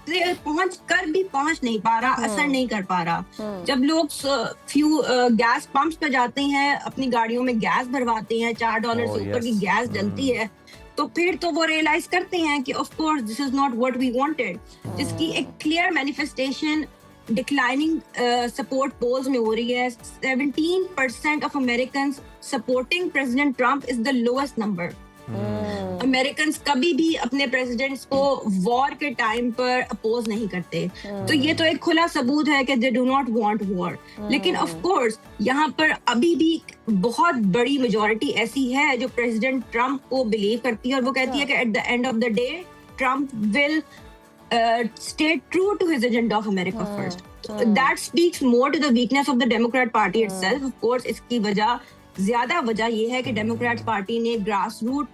नहीं पा रहा, असर नहीं कर पा रहा। जब लोग गैस पंप्स पे जाते हैं, अपनी गाड़ियों में गैस भरवाते हैं, $4 से ऊपर की गैस डलती है, तो फिर तो वो रियलाइज करते हैं कि of course this is not what we wanted, जिसकी एक clear manifestation declining support polls में हो रही है। 17% of Americans supporting president Trump is the lowest number. Americans कभी भी अपने प्रेसिडेंट्स को वॉर के टाइम पर अपोज नहीं करते, तो ये तो एक खुला सबूत है कि they do not want war. लेकिन ऑफ कोर्स यहाँ पर अभी भी बहुत बड़ी मेजॉरिटी ऐसी है जो प्रेसिडेंट ट्रम्प को बिलीव करती है, और वो कहती है कि at the end of the day Trump will stay true to his agenda of America first. That speaks more to the weakness of the Democrat Party itself. Of course, इसकी ज्यादा वजह ये है कि डेमोक्रेट्स पार्टी ने grass root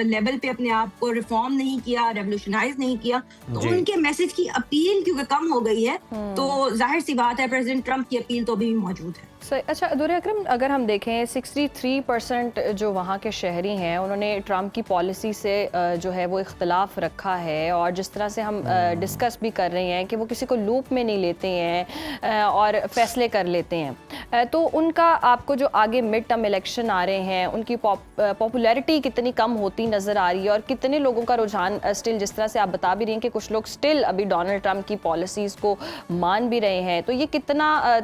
level पे अपने आप को रिफॉर्म नहीं किया, रेवोल्यूशनाइज नहीं किया, तो उनके मैसेज की अपील क्योंकि कम हो गई है, तो जाहिर सी बात है प्रेसिडेंट ट्रम्प की अपील तो अभी भी मौजूद है। अच्छा दुर्र अकरम, अगर हम देखें 63% जो वहाँ के शहरी हैं उन्होंने ट्रम्प की पॉलिसी से जो है वो इख्तलाफ रखा है, और जिस तरह से हम डिस्कस भी कर रहे हैं कि वो किसी को लूप में नहीं लेते हैं और फैसले कर लेते हैं, तो उनका आपको जो आगे मिड टर्म इलेक्शन आ रहे हैं उनकी पॉपुलैरिटी कितनी कम होती नज़र आ रही है, और कितने लोगों का रुझान स्टिल, जिस तरह से आप बता भी रही हैं कि कुछ लोग स्टिल अभी डोनाल्ड ट्रम्प की पॉलिसीज़ को मान भी रहे हैं, तो ये कितना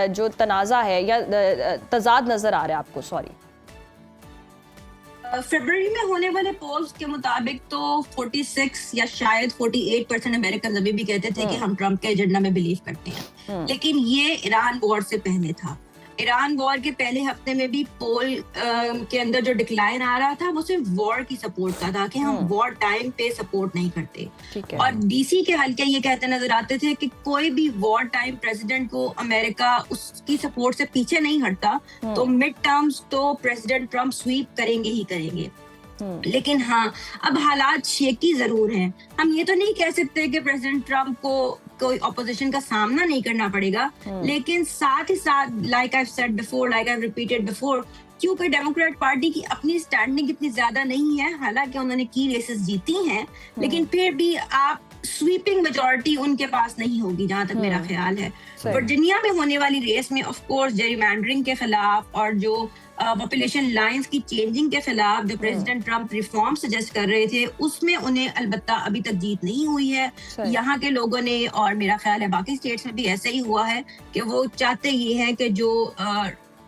जो तनाज़ा है या तजाद नजर आ रहा है आपको? सॉरी, फरवरी में होने वाले पोल्स के मुताबिक तो 46 या शायद 48% अमेरिकन अभी भी कहते थे कि हम ट्रम्प के एजेंडा में बिलीव करते हैं, लेकिन ये ईरान वॉर से पहले था। ईरान वॉर के पहले हफ्ते में भी पोल के अंदर जो डिक्लाइन आ रहा था वो सिर्फ वॉर की सपोर्ट का था कि हम वॉर टाइम पे सपोर्ट नहीं करते। और डीसी के हल्के ये कहते नजर आते थे कि कोई भी वॉर टाइम प्रेसिडेंट को अमेरिका उसकी सपोर्ट से पीछे नहीं हटता, तो मिड टर्म्स तो प्रेसिडेंट ट्रम्प स्वीप करेंगे ही करेंगे। लेकिन हाँ, अब हालात शेकी जरूर हैं। हम ये तो नहीं कह सकते कि प्रेसिडेंट ट्रम्प को कोई ऑपोजिशन का सामना नहीं करना पड़ेगा, लेकिन साथ ही साथ like I said before, like I repeated before, क्योंकि डेमोक्रेट पार्टी की अपनी स्टैंडिंग इतनी ज्यादा नहीं है, हालांकि उन्होंने की रेसेस जीती हैं, लेकिन फिर भी आप स्वीपिंग मेजॉरिटी उनके पास नहीं होगी जहां तक मेरा ख्याल है। वर्जीनिया में होने वाली रेस में ऑफ कोर्स जेरीमैंडरिंग के खिलाफ और जो पॉपुलेशन लाइंस की चेंजिंग के खिलाफ जो प्रेसिडेंट ट्रम्प रिफॉर्म सजेस्ट कर रहे थे, उसमें उन्हें अलबत्ता अभी तक जीत नहीं हुई है। यहाँ के लोगों ने, और मेरा ख्याल है बाकी स्टेट्स में भी ऐसा ही हुआ है, कि वो चाहते ये हैं कि जो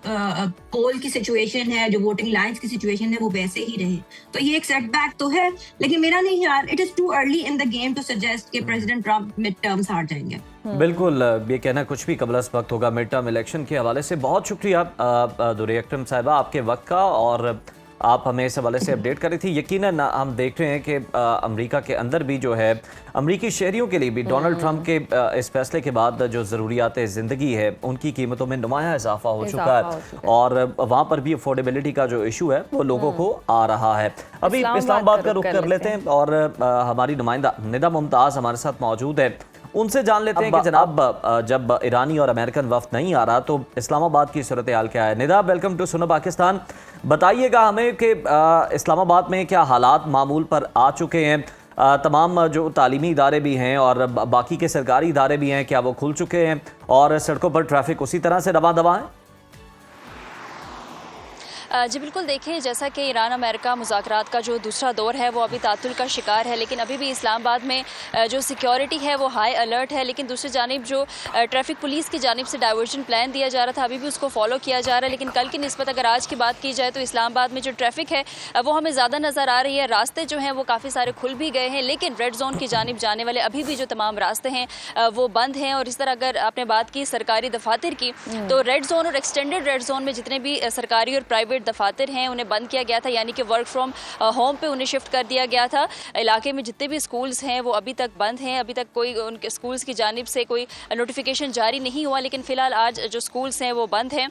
पोल की सिचुएशन है, जो वोटिंग लाइंस की सिचुएशन है, वो वैसे ही रहे। तो ये एक सेटबैक तो है, लेकिन मेरा नहीं ख्याल, it is too early in the game to suggest कि प्रेसिडेंट ट्रम्प मिड टर्म्स हार जाएंगे। बिल्कुल, ये कहना कुछ भी कबल अज़ वक्त होगा मिड टर्म इलेक्शन के हवाले से। बहुत शुक्रिया दुर्रे अख्तम साहिबा आपके वक्त का, और आप हमें इस हवाले से अपडेट कर रही थी। यकीनन हम देख रहे हैं कि अमेरिका के अंदर भी जो है अमेरिकी शहरियों के लिए भी डोनाल्ड ट्रंप के इस फैसले के बाद जो ज़रूरियात ज़िंदगी है उनकी कीमतों में नुमाया इजाफा हो चुका है, और वहाँ पर भी अफोर्डेबिलिटी का जो इशू है वो लोगों को आ रहा है। अभी इस्लामाबाद का रुख कर लेते हैं, और हमारी नुमाइंदा निदा मुमताज़ हमारे साथ मौजूद है। उनसे जान लेते हैं कि जनाब, जब ईरानी और अमेरिकन वफ्द नहीं आ रहा तो इस्लामाबाद की सूरत हाल क्या है। Nida, welcome to Suno Pakistan. बताइएगा हमें कि इस्लामाबाद में क्या हालात मामूल पर आ चुके हैं, तमाम जो तालीमी इदारे भी हैं और बाकी के सरकारी इदारे भी हैं, क्या वो खुल चुके हैं और सड़कों पर ट्रैफिक उसी तरह से रवा दवा है? जी बिल्कुल, देखिए जैसा कि ईरान अमेरिका मुज़ाकरात का जो दूसरा दौर है वो अभी तातुल का शिकार है, लेकिन अभी भी इस्लामाबाद में जो सिक्योरिटी है वो हाई अलर्ट है। लेकिन दूसरी जानिब जो ट्रैफिक पुलिस की जानिब से डाइवर्जन प्लान दिया जा रहा था, अभी भी उसको फॉलो किया जा रहा है। लेकिन कल की निस्बत अगर आज की बात की जाए तो इस्लामाबाद में जो ट्रैफिक है वो हमें ज़्यादा नज़र आ रही है। रास्ते जो हैं वो काफ़ी सारे खुल भी गए हैं, लेकिन रेड जोन की जानिब जाने वाले अभी भी जो तमाम रास्ते हैं वो बंद हैं। और इस तरह अगर आपने बात की सरकारी दफातर की, तो रेड जोन और एक्सटेंडेड रेड जोन में जितने भी सरकारी और प्राइवेट दफातर हैं उन्हें बंद किया गया था, यानी कि वर्क फ्रॉम होम पे उन्हें शिफ्ट कर दिया गया था। इलाके में जितने भी स्कूल्स हैं वो अभी तक बंद हैं, अभी तक कोई उनके स्कूल्स की जानिब से कोई नोटिफिकेशन जारी नहीं हुआ, लेकिन फ़िलहाल आज जो स्कूल्स हैं वो बंद हैं।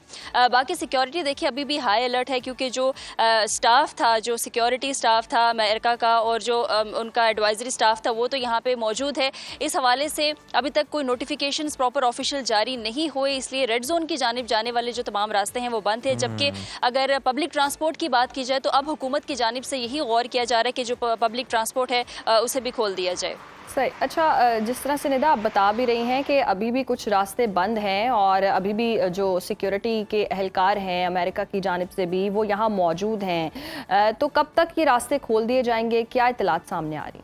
बाकी सिक्योरिटी देखिए अभी भी हाई अलर्ट है, क्योंकि जो स्टाफ था, जो सिक्योरिटी स्टाफ था अमेरिका का और जो उनका एडवाइजरी स्टाफ था वो तो यहाँ पे मौजूद है। इस हवाले से अभी तक कोई नोटिफिकेशंस प्रॉपर ऑफिशियल जारी नहीं हुए, इसलिए रेड जोन की जानिब जाने वाले जो तमाम रास्ते हैं वो बंद थे। जबकि अगर पब्लिक ट्रांसपोर्ट की बात की जाए तो अब हुकूमत की जानिब से यही गौर किया जा रहा है कि जो पब्लिक ट्रांसपोर्ट है उसे भी खोल दिया जाए। सही। अच्छा, जिस तरह से निदा आप बता भी रही हैं कि अभी भी कुछ रास्ते बंद हैं और अभी भी जो सिक्योरिटी के एहलकार हैं अमेरिका की जानिब से भी वो यहाँ मौजूद हैं, तो कब तक ये रास्ते खोल दिए जाएंगे, क्या इत्तलात सामने आ रही?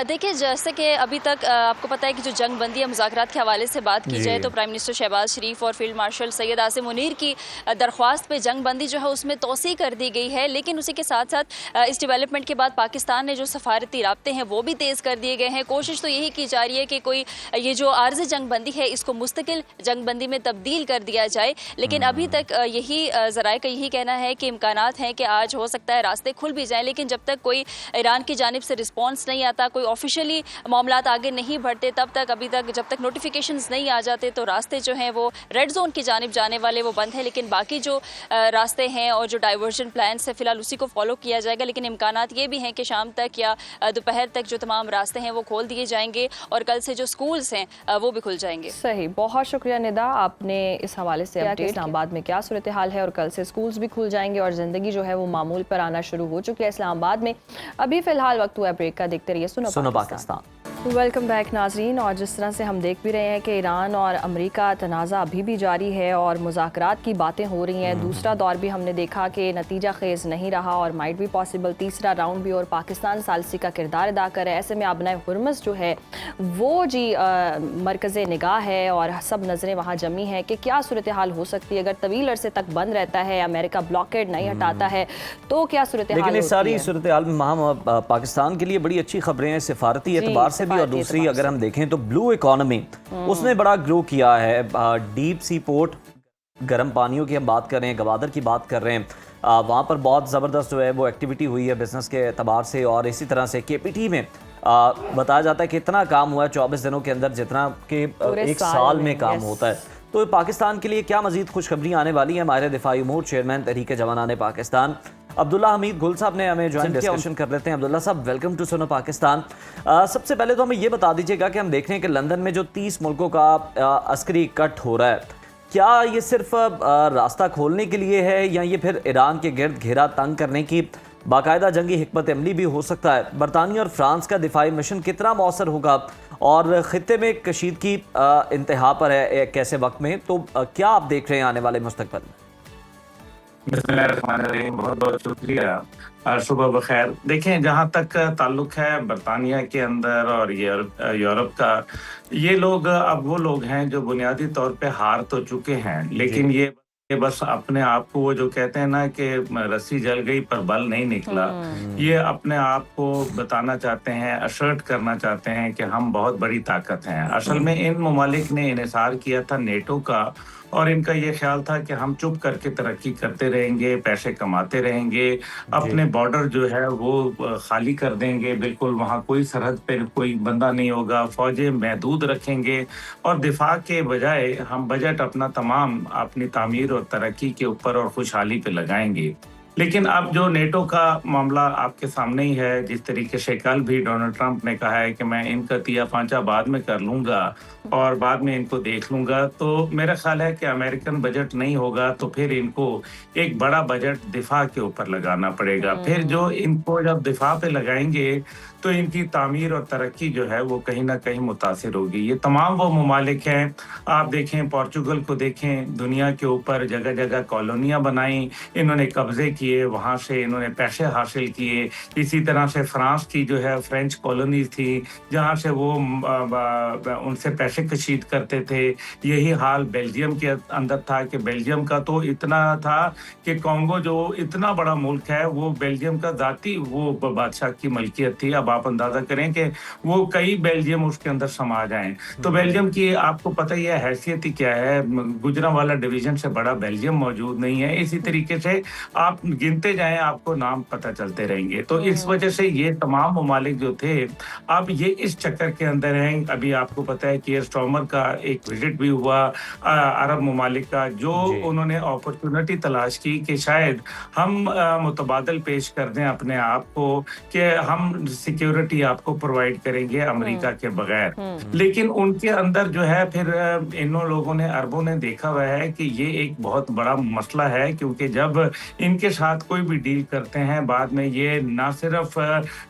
देखिए जैसे कि अभी तक आपको पता है कि जो जंग बंदी है मुज़ाकरात के हवाले से बात की जाए तो प्राइम मिनिस्टर शहबाज शरीफ और फील्ड मार्शल सैयद आसिम मुनीर की दरख्वास्त पे जंग बंदी जो है उसमें तोसी कर दी गई है। लेकिन उसी के साथ साथ इस डेवलपमेंट के बाद पाकिस्तान ने जो सफारती राब्ते हैं वो भी तेज़ कर दिए गए हैं। कोशिश तो यही की जा रही है कि कोई ये जो आर्ज़ी जंग बंदी है इसको मुस्तकिल जंग बंदी में तब्दील कर दिया जाए। लेकिन अभी तक यही ज़राए का यही कहना है कि इम्कानात हैं कि आज हो सकता है रास्ते खुल भी जाएँ, लेकिन जब तक कोई ईरान की जानिब से रिस्पॉन्स नहीं आता, कोई ऑफिशियली मामलात आगे नहीं बढ़ते, तब तक अभी तक जब तक नोटिफिकेशंस नहीं आ जाते तो रास्ते जो हैं वो रेड जोन की जानिब जाने वाले वो बंद है। लेकिन बाकी जो रास्ते हैं और जो डाइवर्जन प्लान है फिलहाल उसी को फॉलो किया जाएगा। लेकिन इम्कानात ये भी हैं कि शाम तक या दोपहर तक जो तमाम रास्ते हैं वो खोल दिए जाएंगे और कल से जो स्कूल्स हैं वो भी खुल जाएंगे। सही, बहुत शुक्रिया निदा, आपने इस हवाले से अपडेट इस्लामाबाद में क्या सूरत हाल है और कल से स्कूल्स भी खुल जाएंगे और ज़िंदगी जो है वो मामूल पर आना शुरू हो चुकी है इस्लामाबाद में। अभी फ़िलहाल वक्त हुआ ब्रेक का, देखते रहिए सुनो पाकिस्तान। वेलकम बैक नाजरीन। और जिस तरह से हम देख भी रहे हैं कि ईरान और अमेरिका तनाज़ा अभी भी जारी है और मुज़ाकरात की बातें हो रही हैं। दूसरा दौर भी हमने देखा कि नतीजा खेज़ नहीं रहा और माइट भी पॉसिबल तीसरा राउंड भी, और पाकिस्तान सालसी का किरदार अदा करे। ऐसे में आबनाए हुर्मुज़ जो है वो जी मरकज़ निगाह है और सब नज़रें वहाँ जमी हैं कि क्या सूरत हाल हो सकती है अगर तवील अरसे तक बंद रहता है, अमेरिका ब्लॉकेड नहीं हटाता है तो क्या सूरत हाल। लेकिन इस सारी सूरत हाल में पाकिस्तान के लिए बड़ी अच्छी खबरें हैं, सिफारती एतबार से भी और भारतीय दूसरी एतबार अगर से। हम देखें तो ब्लू इकोनॉमी उसने बड़ा ग्रो किया है। डीप सी पोर्ट, गर्म पानियों की हम बात कर रहे हैं, गवादर की बात कर रहे हैं, वहाँ पर बहुत ज़बरदस्त जो है वो एक्टिविटी हुई है बिजनेस के एतबार से। और इसी तरह से केपीटी में बताया जाता है कि इतना काम हुआ है 24 दिनों के अंदर जितना कि एक साल में काम होता है। तो पाकिस्तान के लिए क्या मजीद खुशखबरी आने वाली है? हमारे दिफाई उमूर चेयरमैन तहरीक जवानान पाकिस्तान अब्दुल्ला हमीद गुल साहब ने हमें ज्वाइन डिस्कशन कर लेते हैं। अब्दुल्ला साहब, वेलकम टू सुनो पाकिस्तान। सबसे पहले तो हमें ये बता दीजिएगा कि हम देख रहे हैं कि लंदन में जो 30 मुल्कों का अस्करी कट हो रहा है, क्या ये सिर्फ रास्ता खोलने के लिए है या ये फिर ईरान के गिर्द घेरा तंग करने की बाकायदा जंगी हिकमत अमली भी हो सकता है? बरतानिया और फ्रांस का दिफाई मिशन कितना मौसर होगा और ख़ित्ते में कशीदगी इंतहा पर है एक ऐसे वक्त में, तो क्या आप देख रहे हैं आने वाले मुस्तकबिल में? बिस्मिल्लाहिर्रहमानिर्रहीम, बहुत बहुत शुक्रिया। सुबह बखैर। देखें, जहाँ तक ताल्लुक है बरतानिया के अंदर और यूरोप का, ये लोग अब वो लोग हैं जो बुनियादी तौर पे हार तो चुके हैं, लेकिन ये बस अपने आप को, वो जो कहते हैं ना कि रस्सी जल गई पर बल नहीं निकला, ये अपने आप को बताना चाहते हैं, असर्ट करना चाहते हैं कि हम बहुत बड़ी ताकत हैं। असल में इन ममालिक ने इन्हिसार किया था नेटो का, और इनका ये ख्याल था कि हम चुप करके तरक्की करते रहेंगे, पैसे कमाते रहेंगे, अपने बॉर्डर जो है वो खाली कर देंगे, बिल्कुल वहाँ कोई सरहद पे कोई बंदा नहीं होगा, फौजें महदूद रखेंगे और दिफा के बजाय हम बजट अपना तमाम अपनी तामीर और तरक्की के ऊपर और खुशहाली पे लगाएंगे। लेकिन अब जो नेटो का मामला आपके सामने ही है, जिस तरीके से कल भी डोनाल्ड ट्रंप ने कहा है कि मैं इनका तिया फांचा बाद में कर लूंगा और बाद में इनको देख लूंगा, तो मेरा ख्याल है कि अमेरिकन बजट नहीं होगा तो फिर इनको एक बड़ा बजट दिफा के ऊपर लगाना पड़ेगा। फिर जो इनको जब दिफा पे लगाएंगे तो इनकी तामीर और तरक्की जो है वो कहीं ना कहीं मुतासिर होगी। ये तमाम वो ममालिक हैं, आप देखें पोर्चुगल को देखें, दुनिया के ऊपर जगह जगह कॉलोनियाँ बनाई, इन्होंने कब्जे किए, वहाँ से इन्होंने पैसे हासिल किए। इसी तरह से फ्रांस की जो है फ्रेंच कॉलोनीज थी, जहाँ से वो उनसे पैसे कशीद करते थे। यही हाल बेल्जियम के अंदर था कि बेल्जियम का तो इतना था कि कॉन्गो जो इतना बड़ा मुल्क है वो बेल्जियम का जाती वो बादशाह की मलकियत थी। अब आप अंदाजा करें कि वो कई बेल्जियम उसके अंदर समा जाएं, तो बेल्जियम की आपको पता ही है हैसियत ही क्या है, गुजरांवाला डिवीजन से बड़ा बेल्जियम मौजूद नहीं है। इसी तरीके से आप गिनते जाएं, आपको नाम पता चलते रहेंगे। तो इस वजह से ये तमाम ममालिक जो थे अब ये इस चक्कर के अंदर हैं। अभी आपको पता है कि स्टॉमर का एक विजिट भी हुआ अरब ममालिक का, जो उन्होंने अपॉर्चुनिटी तलाश की कि शायद हम मुतबादल पेश कर दें अपने आप को कि हम सिक्योरिटी आपको प्रोवाइड करेंगे अमेरिका के बगैर। लेकिन उनके अंदर जो है फिर इन लोगों ने, अरबों ने देखा हुआ है कि ये एक बहुत बड़ा मसला है, क्योंकि जब इनके साथ कोई भी डील करते हैं बाद में ये ना सिर्फ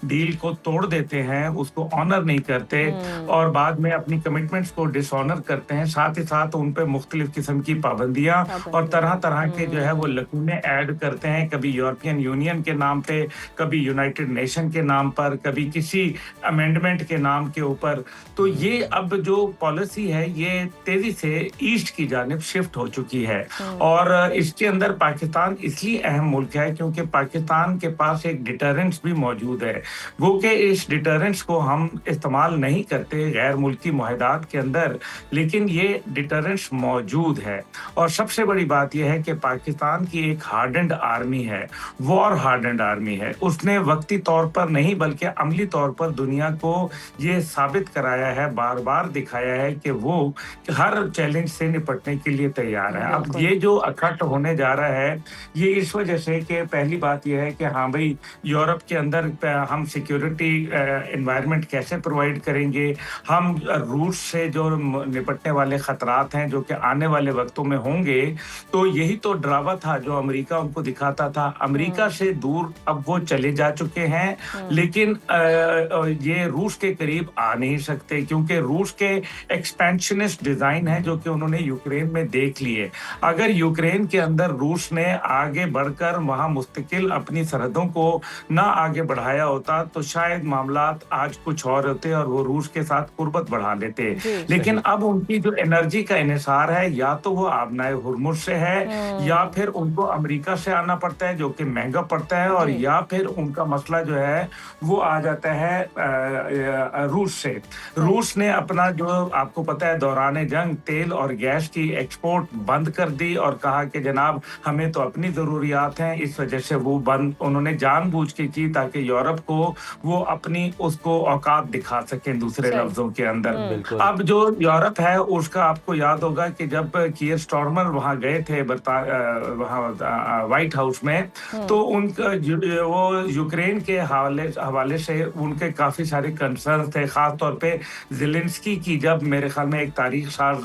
डील को तोड़ देते हैं, उसको ऑनर नहीं करते और बाद में अपनी कमिटमेंट्स को डिसऑनर करते हैं, साथ ही साथ उन पे मुख्तलिफ किस्म की पाबंदियां और तरह तरह के जो है वो लकूने ऐड करते हैं, कभी यूरोपियन यूनियन के नाम पे, कभी यूनाइटेड नेशन के नाम पर, कभी किसी अमेंडमेंट के नाम के ऊपर। तो ये अब जो पॉलिसी है ये तेजी से ईस्ट की जानिब शिफ्ट हो चुकी है और इसके अंदर पाकिस्तान इसलिए अहम मुल्क है क्योंकि पाकिस्तान के पास एक डिटरेंस भी मौजूद है। वो कि इस डिटरेंस को हम इस्तेमाल नहीं करते गैर मुल्की मुआहदात के अंदर, लेकिन ये डिटरेंस मौजूद है। और सबसे बड़ी बात यह है कि पाकिस्तान की एक हार्डेंड आर्मी है, वॉर हार्डेंड आर्मी है। उसने वक्ती तौर पर नहीं बल्कि अमली तौर पर दुनिया को ये साबित कराया है, बार बार दिखाया है कि वो हर चैलेंज से निपटने के लिए तैयार है। अब ये जो इकट्ठ होने जा रहा है ये इस वजह से कि पहली बात यह है कि हाँ भाई, यूरोप के अंदर हम सिक्योरिटी एनवायरनमेंट कैसे प्रोवाइड करेंगे, हम रूस से जो निपटने वाले खतरात हैं जो कि आने वाले वक्तों में होंगे। तो यही तो ड्रावा था जो अमेरिका उनको दिखाता था। अमेरिका से दूर अब वो चले जा चुके हैं, लेकिन ये रूस के करीब आ नहीं सकते क्योंकि रूस के एक्सपेंशनिस्ट डिजाइन है जो कि उन्होंने यूक्रेन में देख लिए। अगर यूक्रेन के अंदर रूस ने आगे बढ़कर वहां मुस्तकिल अपनी सरहदों को ना आगे बढ़ाया होता तो शायद मामलात आज कुछ और होते और वो रूस के साथ कुर्बत बढ़ा लेते। लेकिन अब उनकी जो एनर्जी का इन्हिसार है, या तो वो आबनाए हुर्मुज से है, या फिर उनको अमेरिका से आना पड़ता है जो कि महंगा पड़ता है, और या फिर उनका मसला जो है वो आ जाता है रूस से। रूस ने अपना जो आपको पता है दौरान जंग तेल और गैस की एक्सपोर्ट बंद कर दी और कहा कि जनाब हमें तो अपनी ज़रूरियात हैं, इस वजह से वो बंद उन्होंने जानबूझ के की ताकि यूरोप को वो अपनी उसको औकात दिखा सकें दूसरे लफ्जों के अंदर। अब जो यूरोप है उसका आपको याद होगा कि जब कीयर स्टारमर वहां गए थे वहां व्हाइट हाउस में, तो उनका वो यूक्रेन के हवाले से उनके काफी सारे कंसर्न थे, खास तौर पे ज़ेलेंस्की की जब मेरे ख्याल में एक तारीख साज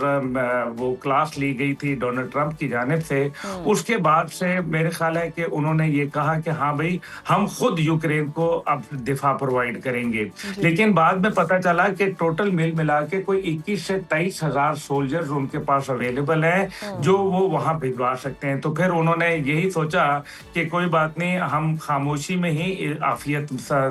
वो क्लास ली गई थी डोनाल्ड ट्रंप की जानिब से, उसके बाद से मेरे ख्याल है कि उन्होंने ये कहा कि हाँ भाई हम खुद यूक्रेन को अब दिफा प्रोवाइड करेंगे। लेकिन बाद में पता चला कि टोटल मिल मिला के कोई 21 से 23 हजार सोल्जर्स उनके पास अवेलेबल हैं जो वो वहां भिजवा सकते हैं। तो फिर उन्होंने यही सोचा कि कोई बात नहीं, हम खामोशी में ही आफियत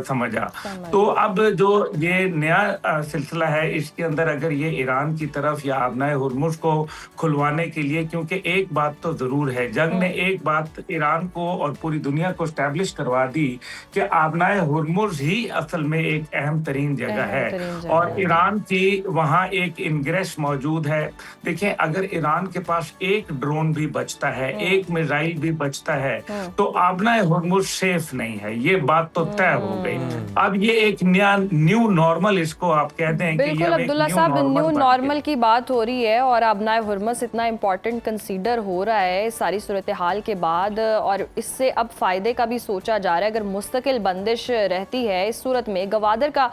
समझा। तो अब जो ये नया सिलसिला है इसके अंदर अगर ये ईरान की तरफ या आबनाए हुर्मुज को खुलवाने के लिए, क्योंकि एक बात तो जरूर है, जंग ने एक बात ईरान को और पूरी दुनिया को स्टैब्लिश करवा दी कि आबनाए हुर्मुज ही असल में एक अहम तरीन जगह है और ईरान की वहाँ एक इनग्रेस मौजूद है। देखें अगर ईरान के पास एक ड्रोन भी बचता है, एक मिसाइल भी बचता है, तो आबनाए हुर्मुज सेफ नहीं है, ये बात तो तय हो गई। अब ये एक नया न्यू नॉर्मल इसको आप कहते हैं। बिल्कुल अब्दुल्ला साहब, न्यू नॉर्मल की बात हो रही है और आबनाए हुर्मुज इतना इम्पोर्टेंट कंसीडर हो रहा है इस सारी सूरत हाल के बाद, और इससे अब फायदे का भी सोचा जा रहा है। अगर मुस्तकिल बंदिश रहती है इस सूरत में गवादर का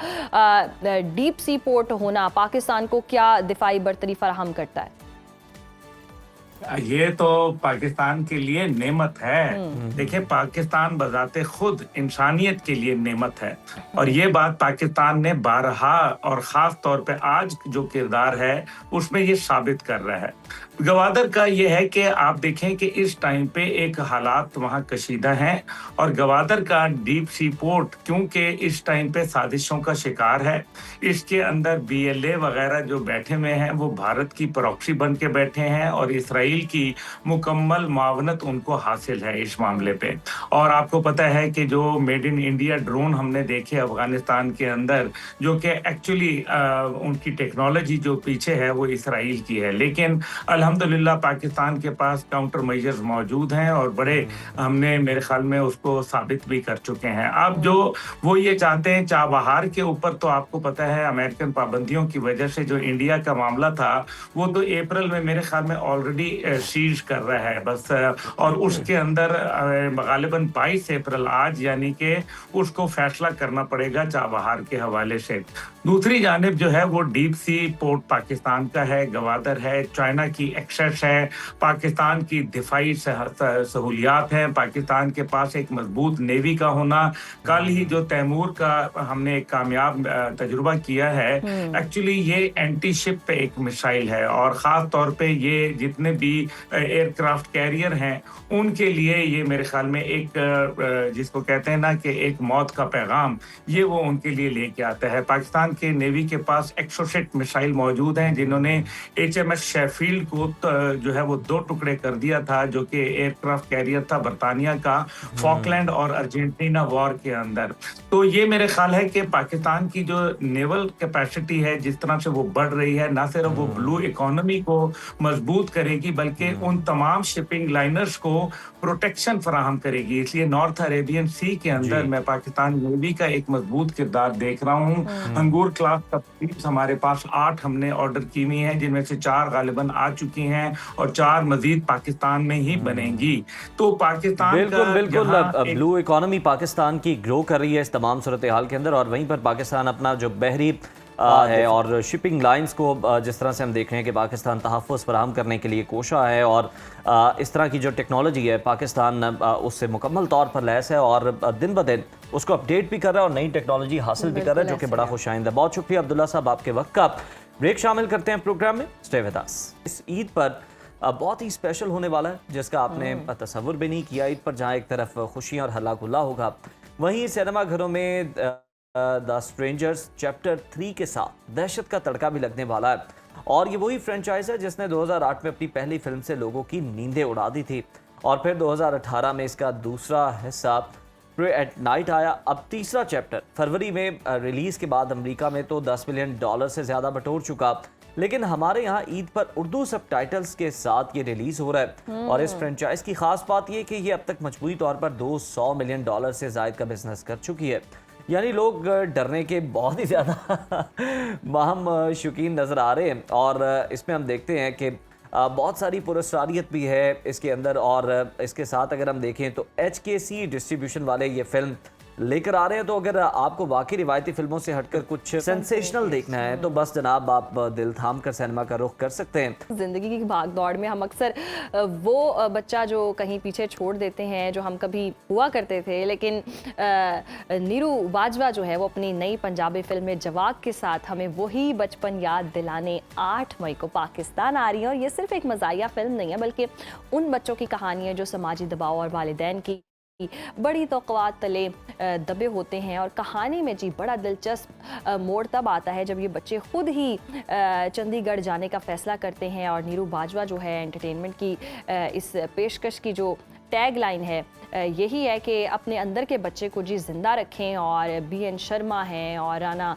डीप सी पोर्ट होना पाकिस्तान को क्या दिफाई बरतरी फराहम करता है? ये तो पाकिस्तान के लिए नेमत है। देखिए पाकिस्तान बजाते खुद इंसानियत के लिए नेमत है और ये बात पाकिस्तान ने बारहा और ख़ास तौर पे आज जो किरदार है उसमें ये साबित कर रहा है। गवादर का ये है कि आप देखें कि इस टाइम पे एक हालात वहाँ कशीदा हैं और गवादर का डीप सी पोर्ट क्योंकि इस टाइम पे साजिशों का शिकार है, इसके अंदर BLA वगैरह जो बैठे हुए हैं वो भारत की प्रॉक्सी बन के बैठे हैं और इसराइल की मुकम्मल मावनत उनको हासिल है इस मामले पे। और आपको पता है कि जो मेड इन इंडिया ड्रोन हमने देखे अफगानिस्तान के अंदर, जो कि एक्चुअली उनकी टेक्नोलॉजी जो पीछे है वो इसराइल की है, लेकिन अल्हम्दुलिल्लाह पाकिस्तान के पास काउंटर मेजर्स मौजूद हैं और बड़े हमने मेरे ख्याल में उसको साबित भी कर चुके हैं। अब जो वो ये चाहते हैं चाबहार के ऊपर, तो आपको पता है अमेरिकन पाबंदियों की वजह से जो इंडिया का मामला था वो तो अप्रैल में मेरे ख्याल में ऑलरेडी सीज कर रहा है बस, और उसके अंदर गालिबन 22 अप्रैल आज यानी कि उसको फैसला करना पड़ेगा चाबहार के हवाले से। दूसरी जानिब जो है वो डीप सी पोर्ट पाकिस्तान का है, गवादर है, चाइना की एक्सेस है, पाकिस्तान की दिफाई सहूलियात हैं, पाकिस्तान के पास एक मजबूत नेवी का होना। कल ही जो तैमूर का हमने एक कामयाब तजुर्बा किया है, एक्चुअली ये एंटी शिप पे एक मिसाइल है और ख़ास तौर पे ये जितने भी एयरक्राफ्ट कैरियर हैं उनके लिए ये मेरे ख्याल में एक जिसको कहते हैं ना कि एक मौत का पैगाम, ये वो उनके लिए लेके आता है। पाकिस्तान के नेवी के पास एक्सोसेट मिसाइल मौजूद हैं जिन्होंने HMS शेफील्ड को जो है वो 2 टुकड़े कर दिया था, जो कि एयरक्राफ्ट कैरियर था बरतानिया का फॉकलैंड और अर्जेंटीना वॉर के अंदर। तो ये मेरे ख्याल है कि पाकिस्तान की जो नेवल कैपेसिटी है जिस तरह से वो बढ़ रही है, ना सिर्फ वो ब्लू इकोनॉमी को मजबूत करेगी बल्कि उन तमाम शिपिंग लाइनर्स को प्रोटेक्शन फराहम करेगी। इसलिए नॉर्थ अरेबियन सी के अंदर मैं पाकिस्तान नेवी का एक मजबूत किरदार देख रहा हूँ। अंगूर क्लास तबदील हमारे पास 8 हमने ऑर्डर की हुई हैं, जिनमें से 4 गालिबन आ चुकी हैं और 4 मजीद पाकिस्तान में ही बनेंगी। तो पाकिस्तान बिल्कुल ब्लू इकोनॉमी पाकिस्तान की ग्रो कर रही है इस तमाम सूरत हाल के अंदर, और वहीं पर पाकिस्तान अपना जो बहरी है और शिपिंग लाइंस को जिस तरह से हम देख रहे हैं कि पाकिस्तान तहफ़्फ़ुज़ फराहम करने के लिए कोशा है और इस तरह की जो टेक्नोलॉजी है पाकिस्तान उससे मुकम्मल तौर पर लैस है और दिन ब दिन उसको अपडेट भी कर रहा है और नई टेक्नोलॉजी हासिल भी कर रहा है, जो कि बड़ा खुशाइंद है। बहुत शुक्रिया अब्दुल्ला साहब आपके वक्त का। ब्रेक शामिल करते हैं प्रोग्राम में, स्टे विद अस। इस ईद पर बहुत ही स्पेशल होने वाला है जिसका आपने तसव्वुर भी नहीं किया। ईद पर जहाँ एक तरफ खुशियाँ और हल्ला गुल्ला होगा, वहीं सिनेमा घरों में द स्ट्रेंजर्स चैप्टर 3 के साथ दहशत का तड़का भी लगने वाला है। और ये वही फ्रेंचाइज है जिसने 2008 में अपनी पहली फिल्म से लोगों की नींदें उड़ा दी थी और फिर 2018 में इसका दूसरा हिस्सा प्रे एट नाइट आया। अब तीसरा चैप्टर फरवरी में रिलीज के बाद अमेरिका में तो $10 मिलियन से ज्यादा बटोर चुका, लेकिन हमारे यहाँ ईद पर उर्दू सबटाइटल्स के साथ ये रिलीज हो रहा है। और इस फ्रेंचाइज की खास बात ये कि ये अब तक मजबूरी तौर पर $200 मिलियन से जायद का बिजनेस कर चुकी है। यानी लोग डरने के बहुत ही ज़्यादा माहम शौकीन नज़र आ रहे हैं। और इसमें हम देखते हैं कि बहुत सारी पुरस्कारियत भी है इसके अंदर। और इसके साथ अगर हम देखें तो HKC डिस्ट्रीब्यूशन वाले ये फिल्म लेकर आ रहे हैं। तो अगर आपको वाकई रिवायती फिल्मों से हटकर कुछ सेंसेशनल देखना है तो बस जनाब आप दिल थाम कर सिनेमा का रुख कर सकते हैं। ज़िंदगी की भाग दौड़ में हम अक्सर वो बच्चा जो कहीं पीछे छोड़ देते हैं जो हम कभी हुआ करते थे, लेकिन नीरू बाजवा जो है वो अपनी नई पंजाबी फिल्म में जवाब के साथ हमें वही बचपन याद दिलाने 8 मई को पाकिस्तान आ रही है। और ये सिर्फ एक मज़ाहिया फिल्म नहीं है बल्कि उन बच्चों की कहानी है जो समाजी दबाव और वालिदैन की बड़ी तौक़ुआत तले दबे होते हैं। और कहानी में जी बड़ा दिलचस्प मोड़ तब आता है जब ये बच्चे खुद ही चंडीगढ़ जाने का फ़ैसला करते हैं। और नीरू बाजवा जो है एंटरटेनमेंट की इस पेशकश की जो टैग लाइन है यही है कि अपने अंदर के बच्चे को जी जिंदा रखें। और BN शर्मा हैं और राना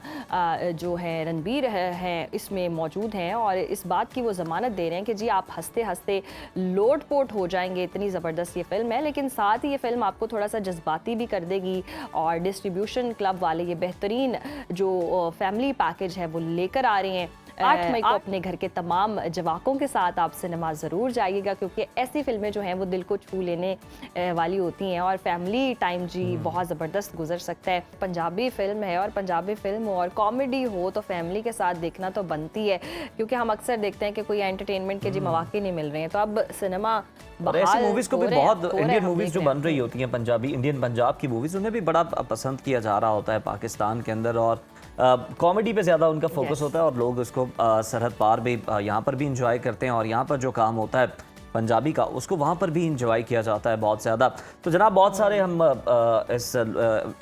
जो है रणबीर हैं इसमें मौजूद हैं और इस बात की वो ज़मानत दे रहे हैं कि जी आप हंसते हंसते लोट पोट हो जाएंगे। इतनी ज़बरदस्त ये फिल्म है, लेकिन साथ ही ये फिल्म आपको थोड़ा सा जज्बाती भी कर देगी। और डिस्ट्रीब्यूशन क्लब वाले ये बेहतरीन जो फैमिली पैकेज है वो लेकर आ रहे हैं। 8 मई को अपने घर के तमाम जवाकों के साथ आप सिनेमा ज़रूर जाइएगा, क्योंकि ऐसी फिल्में जो हैं वो दिल को छू लेने वाली होती हैं और फैमिली टाइम जी बहुत ज़बरदस्त गुजर सकता है। पंजाबी फिल्म है और पंजाबी फिल्म हो और कॉमेडी हो तो फैमिली के साथ देखना तो बनती है, क्योंकि हम अक्सर देखते हैं कि कोई एंटरटेनमेंट के जी मौके नहीं मिल रहे हैं। तो अब सिनेमा ऐसी मूवीज को भी बहुत इंडियन मूवीज जो बन रही होती हैं पंजाबी इंडियन पंजाब की मूवीज उन्हें भी बड़ा पसंद किया जा रहा होता है पाकिस्तान के अंदर। और कॉमेडी पे ज़्यादा उनका फोकस होता है और लोग उसको सरहद पार भी यहाँ पर भी इंजॉय करते हैं। और यहाँ पर जो काम होता है पंजाबी का उसको वहाँ पर भी इंजॉय किया जाता है बहुत ज़्यादा। तो जनाब बहुत सारे हम इस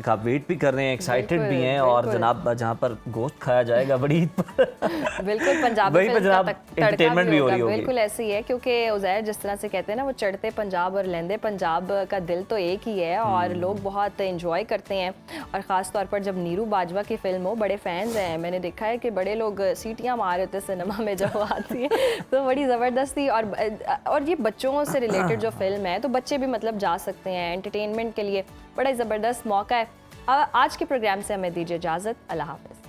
का वेट भी कर रहे हैं, एक्साइटेड भी हैं। और जनाब जहाँ पर गोश्त खाया जाएगा बड़ी ईद पर बिल्कुल पंजाबी वहीं पर जनाब एंटरटेनमेंट भी हो रही होगी। बिल्कुल ऐसे ही है, क्योंकि उज़ैर जिस तरह से कहते हैं ना वो चढ़ते पंजाब और लहंदे पंजाब का दिल तो एक ही है और लोग बहुत इंजॉय करते हैं। और ख़ास तौर पर जब नीरू बाजवा की फिल्म हो बड़े फैंस हैं, मैंने देखा है कि बड़े लोग सीटियाँ मार रहे थे सिनेमा में जब आती है तो बड़ी ज़बरदस्त थी। और ये बच्चों से रिलेटेड जो फिल्म है तो बच्चे भी मतलब जा सकते हैं एंटरटेनमेंट के लिए, बड़ा ज़बरदस्त मौका है। आज के प्रोग्राम से हमें दीजिए इजाज़त, अल्लाह हाफ़िज़।